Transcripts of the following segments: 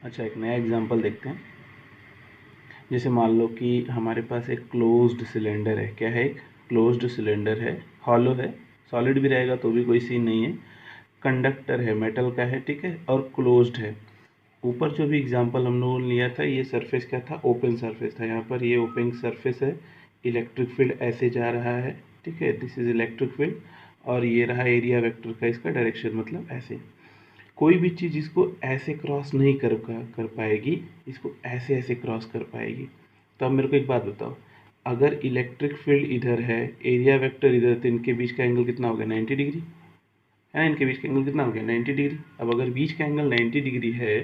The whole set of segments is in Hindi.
अच्छा, एक नया एग्जांपल देखते हैं। जैसे मान लो कि हमारे पास एक क्लोज्ड सिलेंडर है। क्या है? एक क्लोज्ड सिलेंडर है, हॉलो है, सॉलिड भी रहेगा तो भी कोई सीन नहीं है। कंडक्टर है, मेटल का है, ठीक है, और क्लोज्ड है। ऊपर जो भी एग्जांपल हम लोगों ने लिया था, ये सरफेस क्या था? ओपन सरफेस था। यहाँ पर ये ओपन सरफेस है, इलेक्ट्रिक फील्ड ऐसे जा रहा है, ठीक है, दिस इज इलेक्ट्रिक फील्ड। और ये रहा एरिया वेक्टर का इसका डायरेक्शन, मतलब ऐसे। कोई भी चीज़ इसको ऐसे क्रॉस नहीं कर पाएगी, इसको ऐसे ऐसे क्रॉस कर पाएगी। तो अब मेरे को एक बात बताओ, अगर इलेक्ट्रिक फील्ड इधर है, एरिया वेक्टर इधर, तो इनके बीच का एंगल कितना हो गया? 90 डिग्री है ना। इनके बीच का एंगल कितना हो गया? 90 डिग्री। अब अगर बीच का एंगल 90 डिग्री है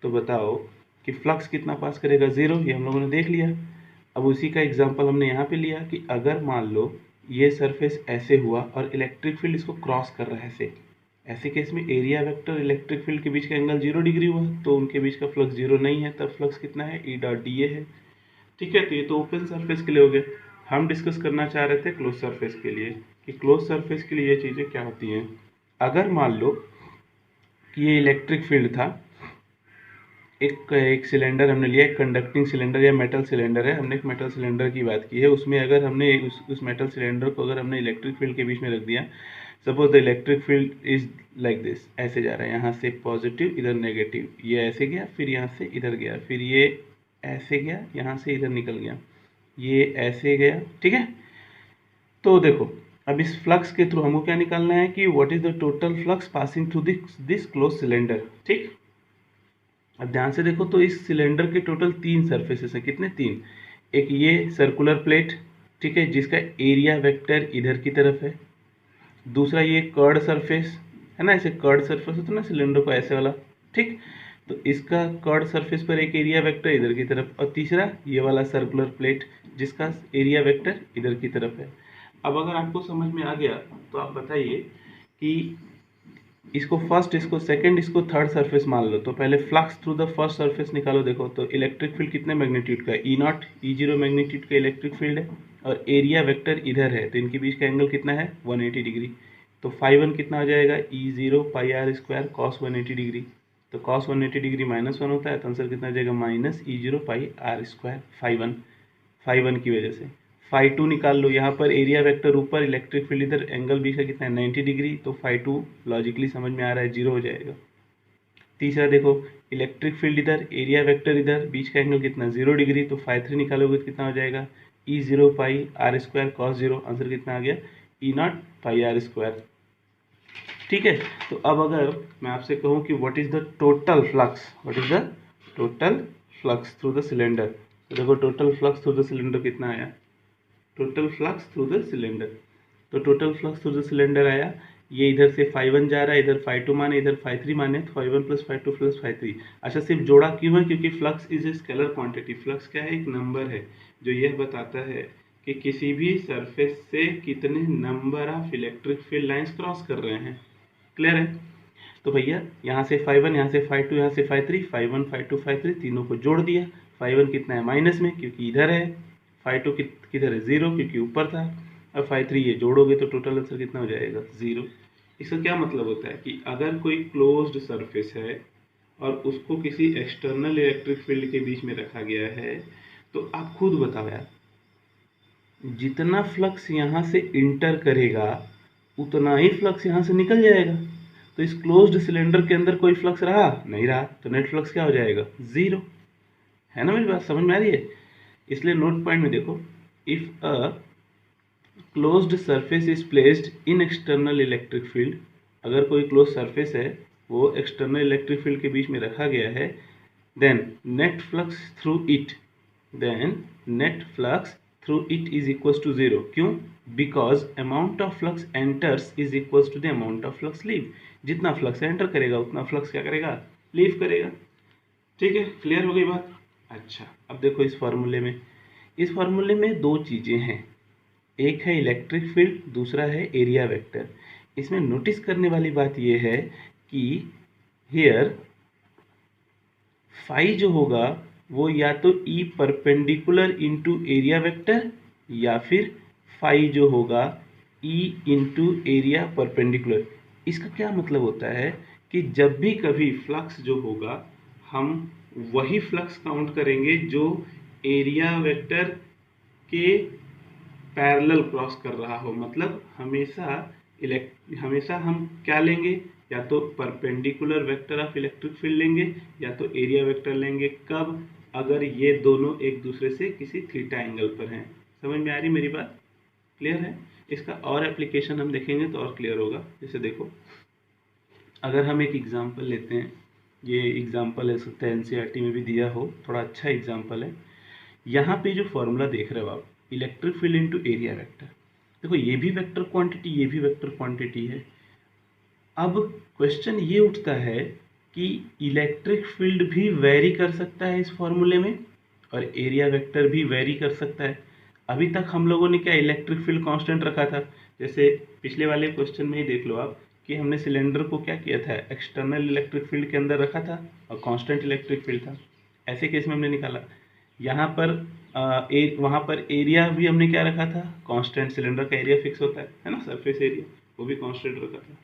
तो बताओ कि फ्लक्स कितना पास करेगा? ज़ीरो। ये हम लोगों ने देख लिया। अब उसी का एग्जांपल हमने यहाँ पे लिया कि अगर मान लो ये सरफेस ऐसे हुआ और इलेक्ट्रिक फील्ड इसको क्रॉस कर रहा है ऐसे, ऐसे केस में एरिया वेक्टर इलेक्ट्रिक फील्ड के बीच का एंगल 0 डिग्री हुआ, तो उनके बीच का फ्लक्स 0 नहीं है, तब फ्लक्स कितना है? ई डॉट डी ए है, ठीक है। तो ये तो ओपन सरफेस के लिए हो गया। हम डिस्कस करना चाह रहे थे क्लोज सरफेस के लिए, कि क्लोज सरफेस के लिए ये चीज़ें क्या होती हैं। अगर मान लो कि ये इलेक्ट्रिक फील्ड था, एक सिलेंडर हमने लिया, एक कंडक्टिंग सिलेंडर या मेटल सिलेंडर है, हमने एक मेटल सिलेंडर की बात की है। उसमें अगर हमने उस मेटल सिलेंडर को अगर हमने इलेक्ट्रिक फील्ड के बीच में रख दिया, suppose the electric field is like this, ऐसे जा रहा है, यहाँ से पॉजिटिव इधर नेगेटिव, ये ऐसे गया, फिर यहाँ से इधर गया, फिर ये ऐसे गया, यहाँ से इधर निकल गया, ये ऐसे गया, ठीक है। तो देखो, अब इस फ्लक्स के थ्रू हमको क्या निकालना है कि what is the total flux passing through this close cylinder, ठीक। अब ध्यान से देखो तो इस सिलेंडर के टोटल 3 सरफेसेस हैं। कितने? 3। एक ये सर्कुलर प्लेट, ठीक है, जिसका एरिया वेक्टर इधर की तरफ है। दूसरा ये कर्ड सरफेस है ना, ऐसे कर्ड सरफेस होता है ना सिलेंडर को ऐसे वाला, ठीक। तो इसका कर्ड सरफेस पर एक एरिया वेक्टर इधर की तरफ, और तीसरा ये वाला सर्कुलर प्लेट जिसका एरिया वेक्टर इधर की तरफ है। अब अगर आपको समझ में आ गया तो आप बताइए कि इसको फर्स्ट, इसको सेकंड, इसको थर्ड सरफेस मान लो, तो पहले flux through the first surface निकालो। देखो तो इलेक्ट्रिक फील्ड कितने मैग्नीट्यूड का है? ई नॉट, ई जीरो मैग्नीट्यूड का इलेक्ट्रिक फील्ड है, और एरिया वेक्टर इधर है, तो इनके बीच का एंगल कितना है? 180 डिग्री। तो फाई वन कितना हो जाएगा? E zero pi R square cos 180 degree. तो कॉस 180 डिग्री -1 होता है, तो आंसर कितना आ जाएगा? Minus E zero pi R square phi one की वजह से। फाई टू निकाल लो, यहाँ पर एरिया वेक्टर ऊपर, इलेक्ट्रिक फील्ड इधर, एंगल बीच का कितना है? 90 डिग्री। तो फाई टू लॉजिकली समझ में आ रहा है 0 हो जाएगा। तीसरा देखो, इलेक्ट्रिक फील्ड इधर, एरिया वेक्टर इधर, बीच का एंगल कितना? 0 डिग्री। तो फाई थ्री निकालोगे तो कितना हो जाएगा? E zero pi R square cos 0। Answer कितना आ गया? E not pi R square, ठीक है। तो अब अगर मैं आपसे कहूँ कि what is the total flux, what is the total flux through the cylinder, तो देखो total flux through the cylinder कितना आया? Total flux through the cylinder, तो total flux through the cylinder आया, ये इधर से फाई वन जा रहा है, इधर फाई टू माने, इधर फाई थ्री माने, तो phi one plus phi two plus phi three. अच्छा, सिर्फ जोड़ा क्यों है? क्योंकि flux is a scalar quantity. Flux क्या है? एक नंबर है जो यह बताता है कि किसी भी सरफेस से कितने number of electric field lines cross कर रहे हैं। क्लियर है? तो भैया यहाँ से फाई वन, यहाँ से फाई टू, यहाँ से phi three, phi one phi two phi three, तीनों को जोड़ दिया। फाई वन कितना है? माइनस में, क्योंकि इधर है। फाई टू किधर है? 0, क्योंकि ऊपर था। अब फाई थ्री ये जोड़ोगे तो टोटल आंसर कितना हो जाएगा? 0। इसका क्या मतलब होता है कि अगर कोई क्लोज्ड सरफेस है और उसको किसी एक्सटर्नल इलेक्ट्रिक फील्ड के बीच में रखा गया है, तो आप खुद बताओ यार, जितना फ्लक्स यहाँ से इंटर करेगा उतना ही फ्लक्स यहाँ से निकल जाएगा। तो इस क्लोज्ड सिलेंडर के अंदर कोई फ्लक्स रहा नहीं, रहा, तो नेट फ्लक्स क्या हो जाएगा? 0। है ना, मेरी बात समझ में आ रही है? इसलिए नोट पॉइंट में देखो, if a closed surface is placed in external electric field, अगर कोई क्लोज सरफेस है वो एक्सटर्नल इलेक्ट्रिक फील्ड के बीच में रखा गया है, then net flux through it, then net flux through it is equals to 0। क्यों? Because amount of flux enters is equals to the amount of flux leave. जितना फ्लक्स एंटर करेगा उतना फ्लक्स क्या करेगा? लीव करेगा। ठीक है, क्लियर हो गई बात? अच्छा, अब देखो इस फार्मूले में दो चीज़ें हैं, एक है इलेक्ट्रिक फील्ड, दूसरा है एरिया वेक्टर। इसमें नोटिस करने वाली बात यह है कि हियर फाई जो होगा वो या तो E perpendicular into area vector, या फिर फाई जो होगा ई इंटू एरिया परपेंडिकुलर। इसका क्या मतलब होता है कि जब भी कभी फ्लक्स जो होगा हम वही फ्लक्स काउंट करेंगे जो एरिया वेक्टर के पैरेलल क्रॉस कर रहा हो। मतलब हमेशा हम क्या लेंगे, या तो perpendicular vector of electric field लेंगे या तो एरिया वेक्टर लेंगे। कब? अगर ये दोनों एक दूसरे से किसी थीटा एंगल पर हैं। समझ में आ रही मेरी बात? क्लियर है? इसका और एप्लीकेशन हम देखेंगे तो और क्लियर होगा। जैसे देखो, अगर हम एक एग्जांपल लेते हैं, ये एग्जांपल है सकता है एनसीईआरटी में भी दिया हो, थोड़ा अच्छा एग्जांपल है। यहाँ पे जो फॉर्मूला देख रहे हो आप, electric field into area vector, देखो ये भी वेक्टर क्वांटिटी, ये भी वेक्टर क्वांटिटी है। अब क्वेश्चन ये उठता है कि इलेक्ट्रिक फील्ड भी वेरी कर सकता है इस फॉर्मूले में और एरिया वेक्टर भी वेरी कर सकता है। अभी तक हम लोगों ने क्या इलेक्ट्रिक फील्ड कांस्टेंट रखा था। जैसे पिछले वाले क्वेश्चन में ही देख लो आप कि हमने सिलेंडर को क्या किया था, एक्सटर्नल इलेक्ट्रिक फील्ड के अंदर रखा था और कांस्टेंट इलेक्ट्रिक फील्ड था। ऐसे केस में हमने निकाला। यहाँ पर वहाँ पर एरिया भी हमने क्या रखा था, कांस्टेंट। सिलेंडर का एरिया फिक्स होता है ना, सरफेस एरिया, वो भी कांस्टेंट रखा था।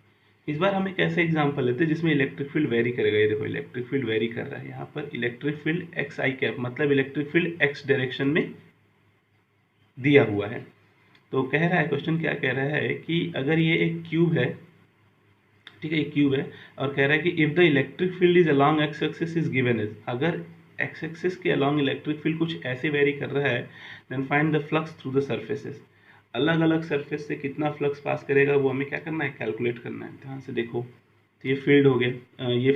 इस बार हम एक ऐसा एग्जांपल लेते हैं जिसमें इलेक्ट्रिक फील्ड वेरी करेगा। ये देखो इलेक्ट्रिक फील्ड वेरी कर रहा है। यहाँ पर इलेक्ट्रिक फील्ड एक्स आई कैप, मतलब इलेक्ट्रिक फील्ड एक्स डायरेक्शन में दिया हुआ है। तो कह रहा है, क्वेश्चन क्या कह रहा है कि अगर ये एक क्यूब है, ठीक है, एक क्यूब है और कह रहा है कि if the electric field is along X axis is given is, अगर एक्स एक्सिस के अलोंग इलेक्ट्रिक फील्ड कुछ ऐसे वेरी कर रहा है, then find the flux through the surfaces. अलग अलग सरफेस से कितना फ्लक्स पास करेगा वो हमें क्या करना है, कैलकुलेट करना है। ध्यान से देखो, तो ये फील्ड हो गया, ये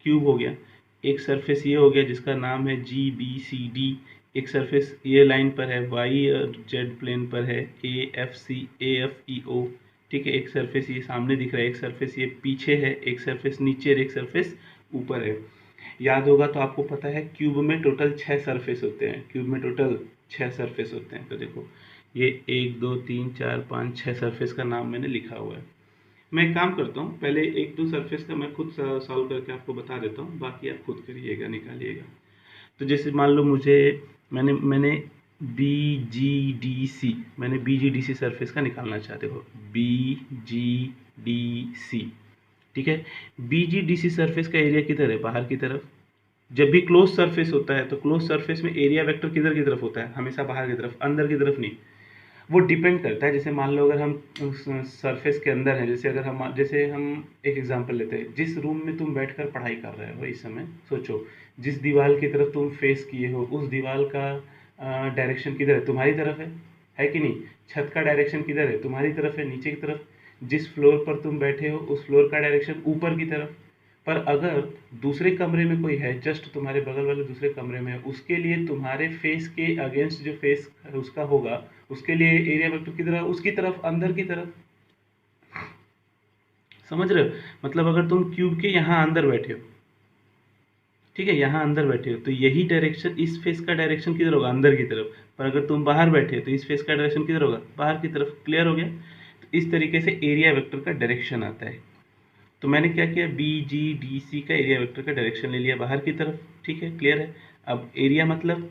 क्यूब हो गया। एक सरफेस ये हो गया जिसका नाम है जी बी सी डी। एक सरफेस ये लाइन पर है, वाई और जेड प्लेन पर है, A F C, A F E ओ। ठीक है, एक सरफेस ये सामने दिख रहा है, एक सरफेस ये पीछे है, एक सरफेस नीचे और एक सरफेस ऊपर है। याद होगा तो आपको पता है क्यूब में टोटल 6 सरफेस होते हैं। क्यूब में टोटल 6 सरफेस होते हैं। तो देखो ये 1 2 3 4 5 6 सरफेस का नाम मैंने लिखा हुआ है। मैं एक काम करता हूँ, पहले 1 2 सरफेस का मैं खुद सॉल्व करके आपको बता देता हूँ, बाकी आप खुद करिएगा, निकालिएगा। तो जैसे मान लो मुझे मैंने BGDC, मैंने BGDC सरफेस का निकालना चाहते हो, BGDC। ठीक है, BGDC सरफेस का एरिया किधर है, बाहर की तरफ। जब भी क्लोज सरफेस होता है तो क्लोज सरफेस में एरिया वेक्टर किधर की तरफ होता है, हमेशा बाहर की तरफ, अंदर की तरफ नहीं। वो डिपेंड करता है। जैसे मान लो अगर हम सरफेस के अंदर हैं, जैसे हम एक एग्जांपल लेते हैं, जिस रूम में तुम बैठकर पढ़ाई कर रहे हो इस समय, सोचो जिस दीवार की तरफ तुम फेस किए हो उस दीवार का डायरेक्शन किधर है, तुम्हारी तरफ है कि नहीं। छत का डायरेक्शन किधर है, तुम्हारी तरफ है, नीचे की तरफ। जिस फ्लोर पर तुम बैठे हो उस फ्लोर का डायरेक्शन ऊपर की तरफ। पर अगर दूसरे कमरे में कोई है, जस्ट तुम्हारे बगल वाले दूसरे कमरे में है, उसके लिए तुम्हारे फेस के अगेंस्ट जो फेस उसका होगा, उसके लिए एरिया वेक्टर किधर है, उसकी तरफ, अंदर की तरफ। समझ रहे हो? मतलब अगर तुम क्यूब के यहाँ अंदर बैठे हो, ठीक है, यहाँ अंदर बैठे हो, तो यही डायरेक्शन, इस फेस का डायरेक्शन किधर होगा, अंदर की तरफ। पर अगर तुम बाहर बैठे हो तो इस फेस का डायरेक्शन किधर होगा, बाहर की तरफ। क्लियर हो गया? तो इस तरीके से एरिया वेक्टर का डायरेक्शन आता है। तो मैंने क्या किया, BGDC का एरिया वेक्टर का डायरेक्शन ले लिया बाहर की तरफ। ठीक है, क्लियर है? अब एरिया मतलब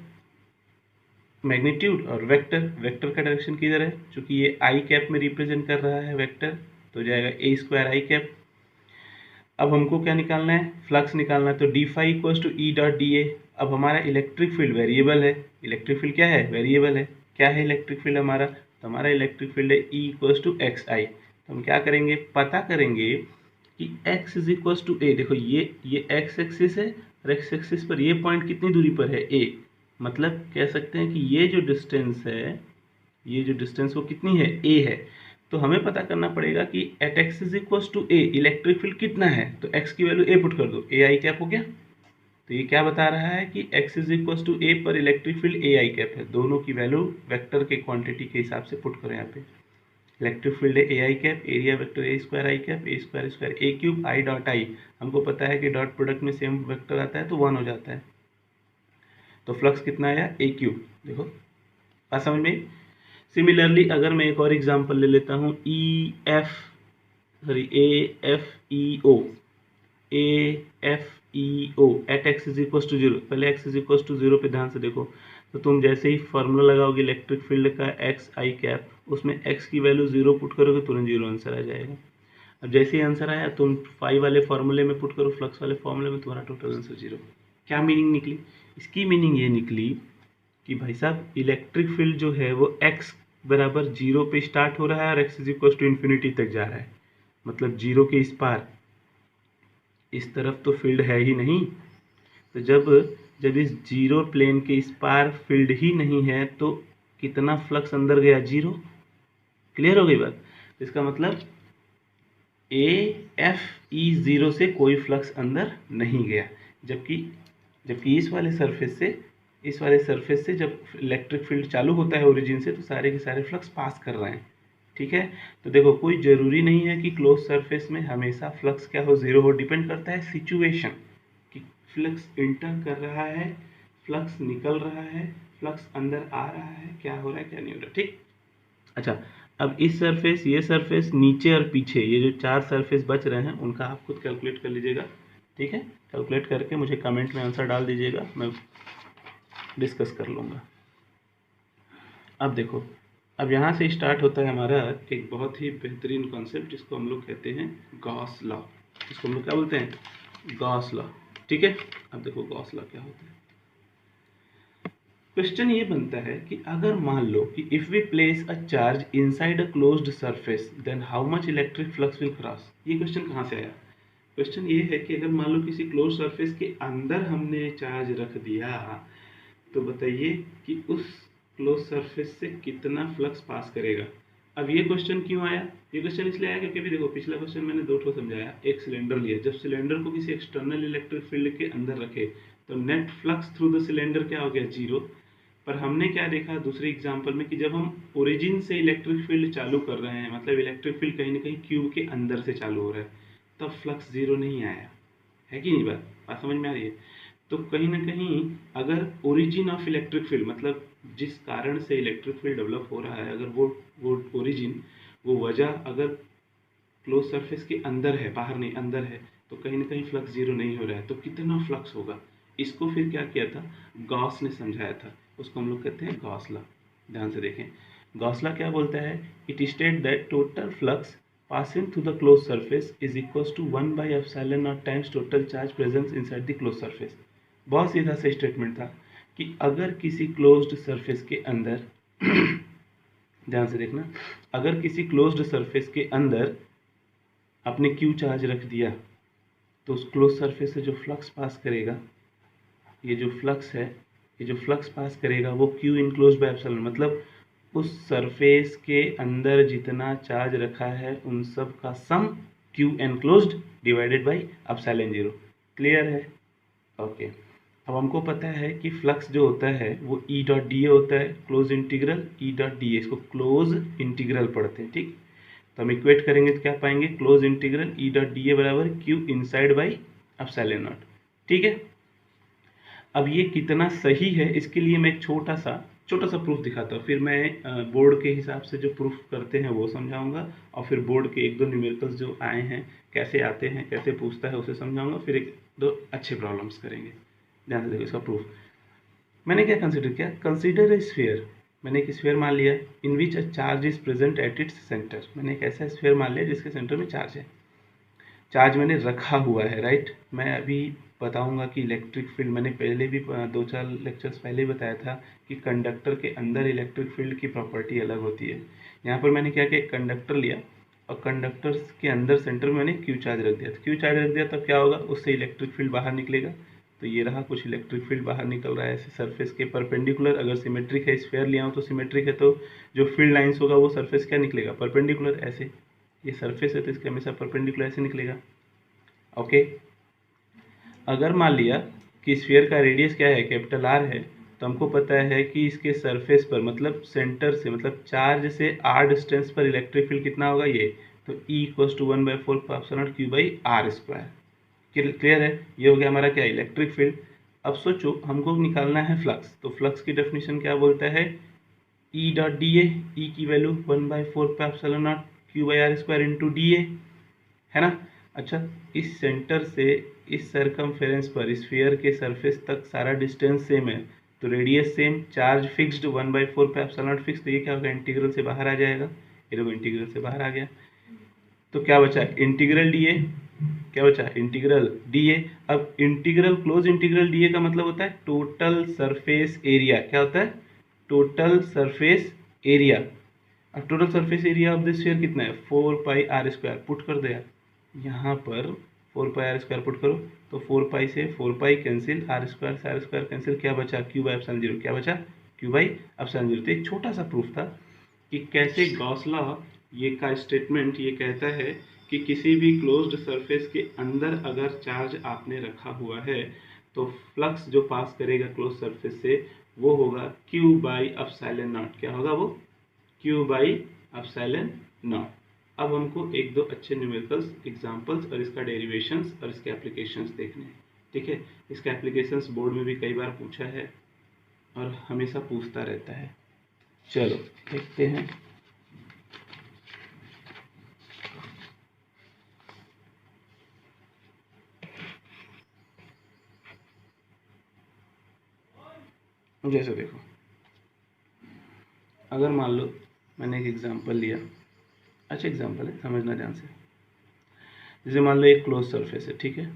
मैग्नीट्यूड, और वेक्टर का डायरेक्शन किधर है, चूंकि ये आई कैप में रिप्रेजेंट कर रहा है वेक्टर, तो जाएगा ए स्क्वायर आई कैप। अब हमको क्या निकालना है, फ्लक्स निकालना है। तो D phi equals to E dot D A. अब हमारा इलेक्ट्रिक फील्ड वेरिएबल है। इलेक्ट्रिक फील्ड क्या है, वेरिएबल है। क्या है इलेक्ट्रिक फील्ड हमारा, तो हमारा इलेक्ट्रिक फील्ड है ई इक्वल्स टू एक्स आई। तो हम क्या करेंगे, पता करेंगे कि x इज इक्वल्स टू ए। देखो ये एक्स एक्सिस है और एक्स एक्सिस पर ये पॉइंट कितनी दूरी पर है, a। मतलब कह सकते हैं कि ये जो डिस्टेंस है, ये जो डिस्टेंस वो कितनी है, a है। तो हमें पता करना पड़ेगा कि at x is equals to a electric field कितना है। तो x की वैल्यू a पुट कर दो, ए आई कैप हो गया। तो ये क्या बता रहा है कि x is equals to a पर electric field A I cap है। दोनों की वैल्यू वेक्टर के क्वांटिटी के हिसाब से पुट करो यहाँ पे। इलेक्ट्रिक फील्ड है A I cap, area vector A square I cap, A square square A cube I dot I. हमको पता है कि डॉट प्रोडक्ट में सेम वेक्टर आता है तो 1 हो जाता है। तो फ्लक्स कितना आया, ए क्यूब। देखो बात समझ में। सिमिलरली अगर मैं एक और एग्जांपल ले लेता हूँ, A F E O at X is equal to 0। पहले एक्स इज इक्वल टू 0 पे ध्यान से देखो। तो तुम जैसे ही फॉर्मूला लगाओगे इलेक्ट्रिक फील्ड का एक्स आई कैप, उसमें एक्स की वैल्यू 0 पुट करोगे, तुरंत 0 आंसर आ जाएगा। अब जैसे ही आंसर आया तुम फाई वाले फॉर्मूले में पुट करो, फ्लक्स वाले फॉर्मूले में, तुम्हारा टोटल आंसर 0। क्या मीनिंग निकली? इसकी मीनिंग ये निकली कि भाई साहब इलेक्ट्रिक फील्ड जो है वो x बराबर 0 पे स्टार्ट हो रहा है और x is equal to infinity तक जा रहा है, मतलब 0 के इस पार इस तरफ तो फील्ड है ही नहीं। तो जब इस जीरो प्लेन के इस पार फील्ड ही नहीं है तो कितना फ्लक्स अंदर गया? 0। क्लियर हो गई बात? इसका मतलब AFE0 से कोई फ्लक्स अंदर नहीं गया, जबकि इस वाले सरफेस से जब इलेक्ट्रिक फील्ड चालू होता है ओरिजिन से तो सारे के सारे फ्लक्स पास कर रहे हैं। ठीक है, तो देखो कोई ज़रूरी नहीं है कि क्लोज सरफेस में हमेशा फ्लक्स क्या हो? 0 हो। डिपेंड करता है सिचुएशन कि फ्लक्स इंटर कर रहा है, फ्लक्स निकल रहा है, फ्लक्स अंदर आ रहा है, क्या हो रहा है क्या नहीं हो रहा। ठीक, अच्छा अब इस सरफेस, ये सरफेस, नीचे और पीछे ये जो 4 सरफेस बच रहे हैं उनका आप खुद कैलकुलेट कर लीजिएगा। ठीक है, कैलकुलेट करके मुझे कमेंट में आंसर डाल दीजिएगा, मैं डिस्कस कर लूँगा। अब देखो, अब यहाँ से स्टार्ट होता है हमारा एक बहुत ही बेहतरीन कॉन्सेप्ट जिसको हम लोग कहते हैं गॉस लॉ। इसको हम लोग क्या बोलते हैं? Gauss law. ठीक है, अब देखो गॉस लॉ क्या होता है। क्वेश्चन ये बनता है कि अगर मान लो कि if we place a charge inside a closed surface then how much electric flux will cross. ये क्वेश्चन कहाँ से आया? क्वेश्चन ये है कि अगर मान लो किसी क्लोज सरफेस के अंदर हमने चार्ज रख दिया तो बताइए कि उस क्लोज सरफेस से कितना फ्लक्स पास करेगा। अब ये क्वेश्चन क्यों आया? ये क्वेश्चन इसलिए आया क्योंकि अभी देखो पिछला क्वेश्चन मैंने 2 ठो समझाया। एक सिलेंडर लिया, जब सिलेंडर को किसी एक्सटर्नल इलेक्ट्रिक फील्ड के अंदर रखे तो net flux through the cylinder क्या हो गया? 0। पर हमने क्या देखा दूसरे एग्जाम्पल में कि जब हम ओरिजिन से इलेक्ट्रिक फील्ड चालू कर रहे हैं, मतलब इलेक्ट्रिक फील्ड कहीं ना कहीं क्यूब के अंदर से चालू हो रहा है, तब फ्लक्स 0 नहीं आया। है कि नहीं? बात समझ में आ रही है? तो कहीं ना कहीं अगर ओरिजिन ऑफ इलेक्ट्रिक फील्ड, मतलब जिस कारण से इलेक्ट्रिक फील्ड डेवलप हो रहा है, अगर वो ओरिजिन, वो वजह अगर क्लोज सरफेस के अंदर है, बाहर नहीं अंदर है, तो कहीं ना कहीं फ्लक्स 0 नहीं हो रहा है। तो कितना फ्लक्स होगा? इसको फिर क्या किया था? गॉस ने समझाया था, उसको हम लोग कहते हैं गॉस लॉ। ध्यान से देखें, गॉस लॉ क्या बोलता है? It state that total flux passing through the closed surface is equals to 1 by epsilon naught times total charge presence inside the closed surface। बहुत सीधा सा स्टेटमेंट था कि अगर किसी क्लोज्ड सरफेस के अंदर ध्यान से देखना, अगर किसी क्लोज्ड सरफेस के अंदर आपने क्यू चार्ज रख दिया तो उस क्लोज सरफेस से जो फ्लक्स पास करेगा, ये जो फ्लक्स है, ये जो फ्लक्स पास करेगा वो क्यू इनक्लोज बाय एप्सिलॉन, मतलब उस सरफेस के अंदर जितना चार्ज रखा है उन सब का sum Q enclosed divided by epsilon 0। Clear है? ओके, अब हमको पता है कि फ्लक्स जो होता है वो ई डॉट डी ए होता है, close integral E dot D ए, इसको क्लोज इंटीग्रल पढ़ते हैं। ठीक, तो हम इक्वेट करेंगे तो क्या पाएंगे? Close integral E dot D A बराबर Q inside by epsilon not. ठीक है, अब ये कितना सही है इसके लिए मैं एक छोटा सा प्रूफ दिखाता हूँ, फिर मैं बोर्ड के हिसाब से जो प्रूफ करते हैं वो समझाऊंगा, और फिर बोर्ड के 1-2 न्यूमेरिकल्स जो आए हैं, कैसे आते हैं, कैसे पूछता है, उसे समझाऊंगा, फिर 1-2 अच्छे प्रॉब्लम्स करेंगे। ध्यान से देखो इसका प्रूफ। मैंने क्या कंसिडर किया? Consider a sphere. मैंने एक स्फीयर मान लिया in which a charge is present at its centre. मैंने एक ऐसा स्फीयर मान लिया जिसके सेंटर में चार्ज है, चार्ज मैंने रखा हुआ है, राइट। मैं अभी बताऊंगा कि इलेक्ट्रिक फील्ड, मैंने पहले भी 2-4 लेक्चर्स पहले ही बताया था कि कंडक्टर के अंदर इलेक्ट्रिक फील्ड की प्रॉपर्टी अलग होती है। यहाँ पर मैंने क्या किया? कंडक्टर लिया और कंडक्टर के अंदर सेंटर में मैंने क्यू चार्ज रख दिया। तो क्यू चार्ज रख दिया तब क्या होगा? उससे इलेक्ट्रिक फील्ड बाहर निकलेगा। तो ये रहा, कुछ इलेक्ट्रिक फील्ड बाहर निकल रहा है ऐसे सरफेस के परपेंडिकुलर। अगर सिमेट्रिक है, स्फीयर लिया हूँ तो सिमेट्रिक है, तो जो फील्ड लाइन्स होगा वो सरफेस क्या निकलेगा? परपेंडिकुलर। ऐसे ये सरफेस है तो इसके हमेशा परपेंडिकुलर ऐसे निकलेगा। ओके, अगर मान लिया कि स्फीयर का रेडियस क्या है? कैपिटल आर है, तो हमको पता है कि इसके सरफेस पर, मतलब सेंटर से, मतलब चार्ज से आर डिस्टेंस पर इलेक्ट्रिक फील्ड कितना होगा? ये तो E equals to 1/4 Q by R square. Clear है? ये हो गया हमारा क्या? Electric field. अब सोचो हमको निकालना है फ्लक्स, तो फ्लक्स की डेफिनेशन क्या बोलता है? E dot D A, E की value 1/4 Q by R square into D A, है ना। अच्छा, इस सेंटर से इस सरकमफेरेंस पर स्फीयर के सरफेस तक सारा डिस्टेंस सेम है, तो radius same, charge fixed 1/4 fix, तो ये क्या होगा? इंटीग्रल से बाहर आ जाएगा। ये देखो इंटीग्रल से बाहर आ गया, तो क्या बचा? इंटीग्रल डी ए क्या बचा, इंटीग्रल dA। अब इंटीग्रल क्लोज इंटीग्रल dA का मतलब होता है टोटल सरफेस एरिया। क्या होता है, टोटल सरफेस एरिया। अब total surface area of this sphere कितना है, 4πr²। पुट कर दो यार, यहाँ पर 4πr² पुट करो तो 4π से 4π कैंसिल, r² से r² कैंसिल, क्या बचा, q/ε0। क्या बचा, q/ε0। तो एक छोटा सा प्रूफ था कि कैसे गॉस लॉ ये का स्टेटमेंट ये कहता है कि किसी भी क्लोज्ड सरफेस के अंदर अगर चार्ज आपने रखा हुआ है तो फ्लक्स जो पास करेगा क्लोज सरफेस से वो होगा q/ε0। क्या होगा वो, q/ε0। अब हमको एक दो अच्छे न्यूमेरिकल्स एग्जांपल्स और इसका डेरिवेशंस और इसके एप्लीकेशंस देखने हैं। ठीक है, इसका एप्लीकेशंस बोर्ड में भी कई बार पूछा है और हमेशा पूछता रहता है। चलो देखते हैं। जैसे देखो, अगर मान लो मैंने एक एग्जांपल लिया, अच्छा एग्जांपल है, समझना ध्यान से। जैसे मान लो एक क्लोज सरफेस है, ठीक है,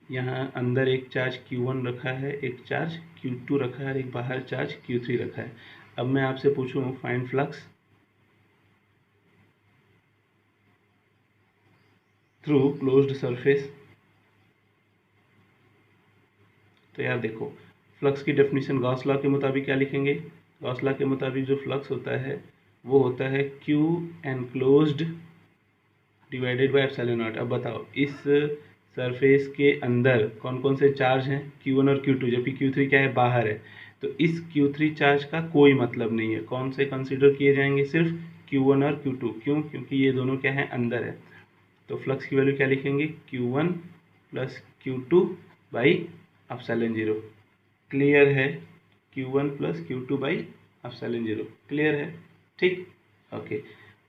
यहाँ अंदर एक चार्ज Q1 रखा है, एक चार्ज Q2 रखा है और एक बाहर चार्ज Q3 रखा है। अब मैं आपसे पूछूं find flux through closed surface, तो यार देखो फ्लक्स की डेफिनेशन गॉस लॉ के मुताबिक क्या लिखेंगे, गॉस लॉ के मुताबिक जो फ्लक्स होता है वो होता है Q enclosed divided by epsilon not. अब बताओ इस सरफेस के अंदर कौन कौन से चार्ज हैं, Q1 और Q2, जबकि Q3 क्या है, बाहर है। तो इस Q3 चार्ज का कोई मतलब नहीं है। कौन से कंसीडर किए जाएंगे, सिर्फ Q1 और Q2। क्यों, क्योंकि ये दोनों क्या है, अंदर है। तो फ्लक्स की वैल्यू क्या लिखेंगे, Q1 plus Q2 by epsilon 0। Clear है, Q1 plus Q2 by epsilon 0। Clear है, ठीक, ओके।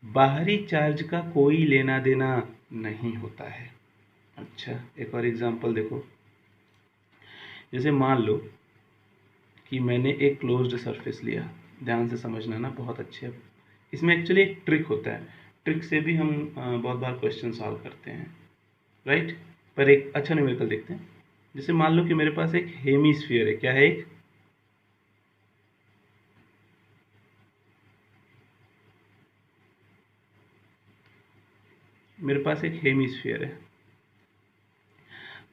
बाहरी चार्ज का कोई लेना देना नहीं होता है। अच्छा, एक और एग्जांपल देखो। जैसे मान लो कि मैंने एक क्लोज्ड सरफेस लिया, ध्यान से समझना ना, बहुत अच्छे। इसमें एक्चुअली एक ट्रिक होता है, ट्रिक से भी हम बहुत बार क्वेश्चन सॉल्व करते हैं, राइट। पर एक अच्छा न्यूमेरिकल देखते हैं। जैसे मान लो कि मेरे पास एक हेमीस्फीयर है। क्या है, एक मेरे पास एक हेमीस्फीयर है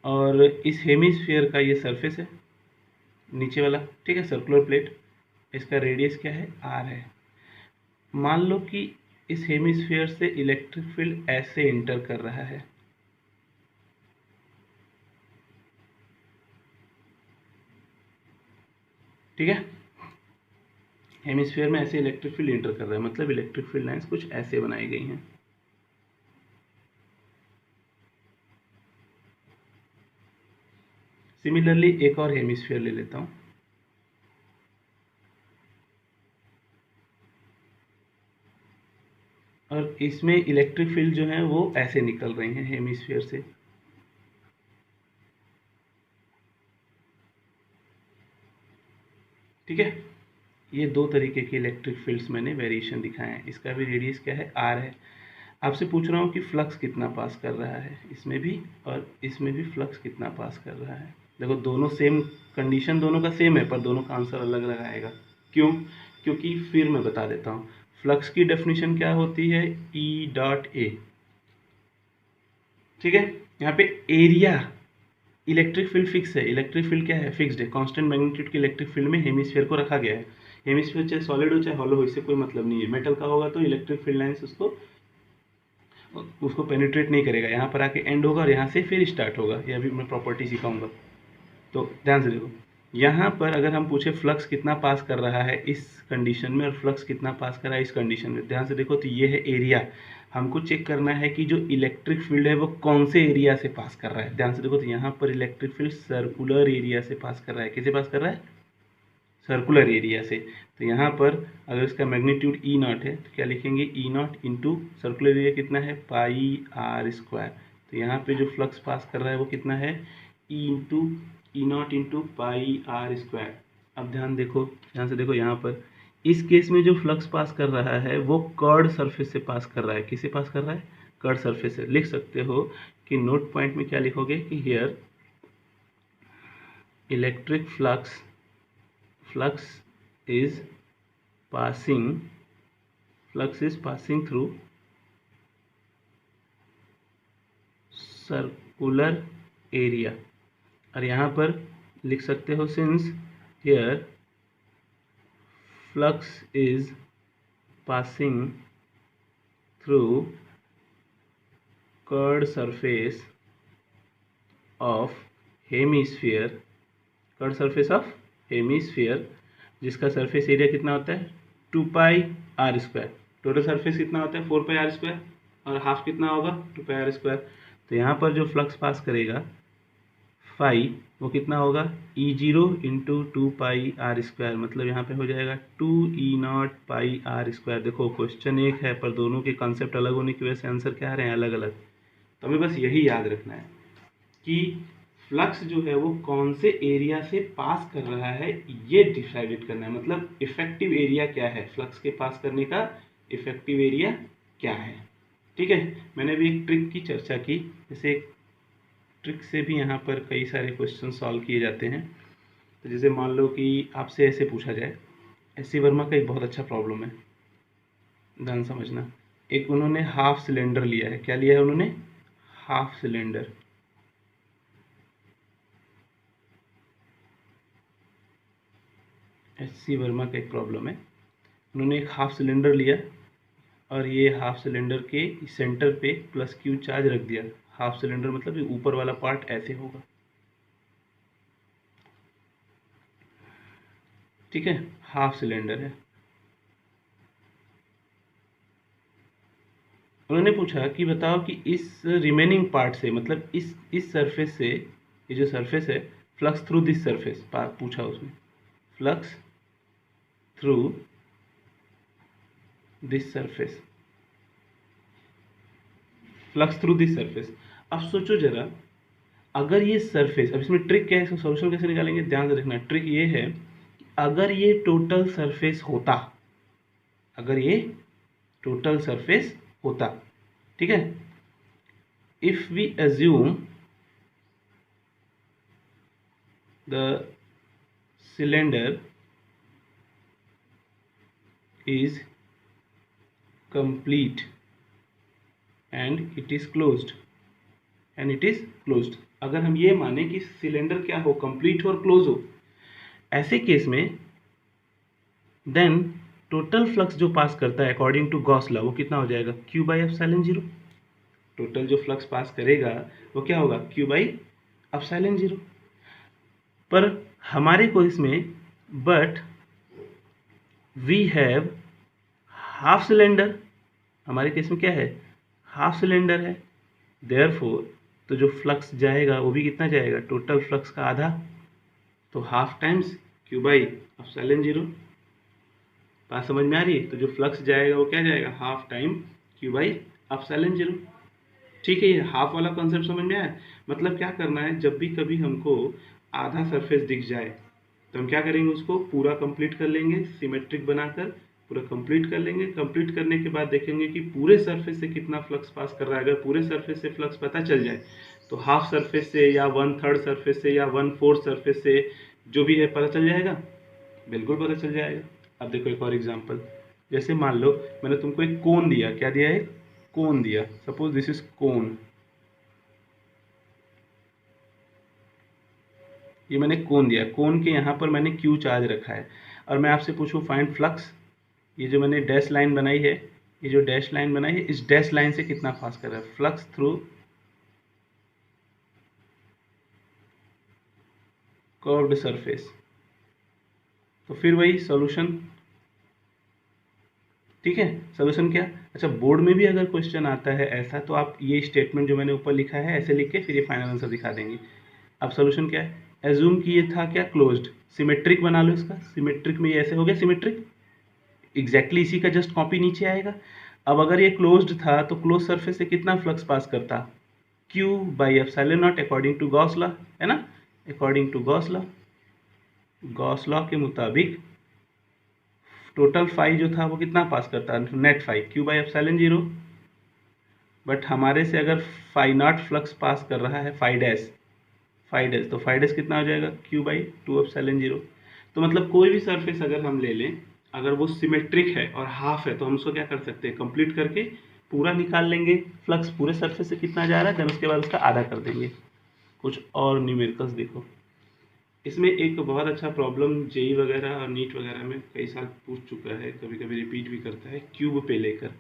और इस हेमीस्फीयर का ये सरफेस है नीचे वाला, ठीक है, सर्कुलर प्लेट। इसका रेडियस क्या है, r है। मान लो कि इस हेमीस्फीयर से इलेक्ट्रिक फील्ड ऐसे एंटर कर रहा है, ठीक है, हेमीस्फीयर में ऐसे इलेक्ट्रिक फील्ड एंटर कर रहा है, मतलब इलेक्ट्रिक फील्ड लाइंस कुछ ऐसे बनाई गई हैं। सिमिलरली एक और हेमीस्फीयर ले लेता हूं, और इसमें इलेक्ट्रिक फील्ड जो है वो ऐसे निकल रही हैं हेमीस्फीयर से। ठीक है, ये दो तरीके के इलेक्ट्रिक फील्ड्स मैंने वेरिएशन दिखाए हैं। इसका भी रेडियस क्या है, r है। आपसे पूछ रहा हूँ कि फ्लक्स कितना पास कर रहा है, इसमें भी और इसमें भी फ्लक्स कितना पास कर रहा है। देखो दोनों सेम कंडीशन, दोनों का सेम है, पर दोनों का आंसर अलग अलग आएगा। क्यों, क्योंकि फिर मैं बता देता हूँ, फ्लक्स की डेफिनेशन क्या होती है, E.A। ठीक है, यहाँ पे एरिया, इलेक्ट्रिक फील्ड फिक्स है, इलेक्ट्रिक फील्ड क्या है, फिक्स्ड है। कांस्टेंट मैग्नीट्यूड के इलेक्ट्रिक फील्ड में हेमीस्फीयर को रखा गया है। हेमीस्फीयर चाहे सॉलिड हो चाहे हॉलो हो, इससे कोई मतलब नहीं है। मेटल का होगा तो इलेक्ट्रिक फील्ड लाइंस उसको पेनिट्रेट नहीं करेगा, यहाँ पर आके एंड होगा और यहाँ से फिर स्टार्ट होगा। यह भी मैं प्रॉपर्टी सिखाऊंगा, तो ध्यान से देखो। यहाँ पर अगर हम पूछे फ्लक्स कितना पास कर रहा है इस कंडीशन में और फ्लक्स कितना पास कर रहा है इस कंडीशन में, ध्यान से देखो, तो ये है एरिया। हमको चेक करना है कि जो इलेक्ट्रिक फील्ड है वो कौन से एरिया से पास कर रहा है। ध्यान से देखो, तो यहाँ पर इलेक्ट्रिक फील्ड सर्कुलर एरिया से पास कर रहा है। किसे पास कर रहा है, सर्कुलर एरिया से। तो यहाँ पर अगर इसका मैग्नीट्यूड E0 है तो क्या लिखेंगे, E0 इंटू सर्कुलर एरिया कितना है, πr²। तो यहाँ पे जो फ्लक्स पास कर रहा है वो कितना है, E0 इंटू πr²। अब ध्यान देखो, ध्यान से देखो, यहाँ पर इस केस में जो फ्लक्स पास कर रहा है वो कर्ड सरफेस से पास कर रहा है। किसे पास कर रहा है, कर्ड सरफेस से। लिख सकते हो कि नोट पॉइंट में क्या लिखोगे कि here electric flux is passing through circular area. और यहाँ पर लिख सकते हो since here flux is passing through curved surface of hemisphere, जिसका सरफेस एरिया कितना होता है 2πr²। टोटल सरफेस कितना होता है 4πr², और हाफ कितना होगा 2πr²। तो यहाँ पर जो फ्लक्स पास करेगा फाई वो कितना होगा E0 इंटू 2πr², मतलब यहाँ पे हो जाएगा 2E0πr²। देखो क्वेश्चन एक है पर दोनों के कॉन्सेप्ट अलग होने की वजह से आंसर क्या आ रहे हैं अलग अलग। तो हमें बस यही याद रखना है कि फ्लक्स जो है वो कौन से एरिया से पास कर रहा है ये डिसाइडेड करना है, मतलब इफेक्टिव एरिया क्या है, फ्लक्स के पास करने का इफेक्टिव एरिया क्या है। ठीक है, मैंने भी एक ट्रिक की चर्चा की, जैसे ट्रिक से भी यहाँ पर कई सारे क्वेश्चन सॉल्व किए जाते हैं। तो जैसे मान लो कि आपसे ऐसे पूछा जाए, एस सी वर्मा का एक बहुत अच्छा प्रॉब्लम है, ध्यान समझना। एक उन्होंने हाफ सिलेंडर लिया है, क्या लिया है उन्होंने half cylinder. S C Verma का एक प्रॉब्लम है, उन्होंने एक हाफ सिलेंडर लिया और ये हाफ सिलेंडर के सेंटर पे प्लस क्यू चार्ज रख दिया। हाफ सिलेंडर मतलब ये ऊपर वाला पार्ट ऐसे होगा, ठीक है, हाफ सिलेंडर है। उन्होंने पूछा कि बताओ कि इस रिमेनिंग पार्ट से, मतलब इस सरफेस से, ये जो सरफेस है, फ्लक्स थ्रू दिस सरफेस पूछा उसने, flux through this surface, flux through this surface. अब सोचो जरा, अगर ये सरफेस, अब इसमें ट्रिक क्या है, इसका सॉल्यूशन कैसे निकालेंगे, ध्यान से देखना। ट्रिक ये है, अगर ये टोटल सरफेस होता, अगर ये टोटल सरफेस होता, ठीक है, if we assume the cylinder is complete and it is closed, अगर हम ये माने कि सिलेंडर क्या हो, कंप्लीट हो और क्लोज हो, ऐसे केस में देन टोटल फ्लक्स जो पास करता है अकॉर्डिंग टू गॉस लॉ वो कितना हो जाएगा Q/ε0। टोटल जो फ्लक्स पास करेगा वो क्या होगा Q/ε0। पर हमारे केस में but we have half cylinder, हमारे केस में क्या है हाफ सिलेंडर है, देयरफॉर तो जो फ्लक्स जाएगा वो भी कितना जाएगा, टोटल फ्लक्स का आधा, तो हाफ टाइम्स Q/ε0। बात समझ में आ रही है। तो जो फ्लक्स जाएगा वो क्या जाएगा, हाफ टाइम Q/ε0। ठीक है, ये हाफ वाला कॉन्सेप्ट समझ में आया। मतलब क्या करना है, जब भी कभी हमको आधा सरफेस दिख जाए तो हम क्या करेंगे, उसको पूरा कंप्लीट कर लेंगे, सिमेट्रिक बनाकर पूरा कंप्लीट कर लेंगे। कंप्लीट करने के बाद देखेंगे कि पूरे सरफेस से कितना फ्लक्स पास कर रहा है। अगर पूरे सरफेस से फ्लक्स पता चल जाए तो हाफ सरफेस से या 1/3 सरफेस से या 1/4 सरफेस से जो भी है पता चल जाएगा, बिल्कुल पता चल जाएगा। अब देखो एक और एग्जांपल, जैसे मान लो मैंने तुमको एक कोन दिया, क्या दिया है, कोन दिया, सपोज दिस इज कोन, ये मैंने कोन दिया, कोन के यहाँ पर मैंने क्यू चार्ज रखा है और मैं आपसे पूछूं फाइंड फ्लक्स, ये जो मैंने डैश लाइन बनाई है, ये जो डैश लाइन बनाई है इस डैश लाइन से कितना पास कर रहा है, फ्लक्स थ्रू कर्व्ड सरफेस। तो फिर वही सॉल्यूशन, ठीक है, सॉल्यूशन क्या, अच्छा बोर्ड में भी अगर क्वेश्चन आता है ऐसा तो आप ये स्टेटमेंट जो मैंने ऊपर लिखा है ऐसे लिख के फिर ये फाइनल आंसर दिखा देंगे। अब सॉल्यूशन क्या है, एज्यूम कि ये था क्या क्लोज्ड, सिमेट्रिक बना लो इसका, सिमेट्रिक में ये ऐसे हो गया सिमेट्रिक, एग्जैक्टली इसी का जस्ट कॉपी नीचे आएगा। अब अगर ये क्लोज्ड था तो क्लोज सरफेस से कितना फ्लक्स पास करता, Q/ε0 according to Gauss law, है ना, according to Gauss law, Gauss law के मुताबिक टोटल फाई जो था वो कितना पास करता, नेट फाई Q/ε0 बट हमारे से अगर फाई नॉट फ्लक्स पास कर रहा है फाई डैश, तो फाई डैश कितना हो जाएगा, Q by two epsilon zero. तो मतलब कोई भी सरफेस अगर हम ले लें, अगर वो सिमेट्रिक है और हाफ है, तो हम उसको क्या कर सकते हैं, कंप्लीट करके पूरा निकाल लेंगे फ्लक्स पूरे सरफेस से कितना जा रहा है, देन उसके बाद उसका आधा कर देंगे। कुछ और न्यूमेरिकल्स देखो, इसमें एक बहुत अच्छा प्रॉब्लम जेई वगैरह और नीट वगैरह में कई साल पूछ चुका है, कभी कभी रिपीट भी करता है, क्यूब पे लेकर।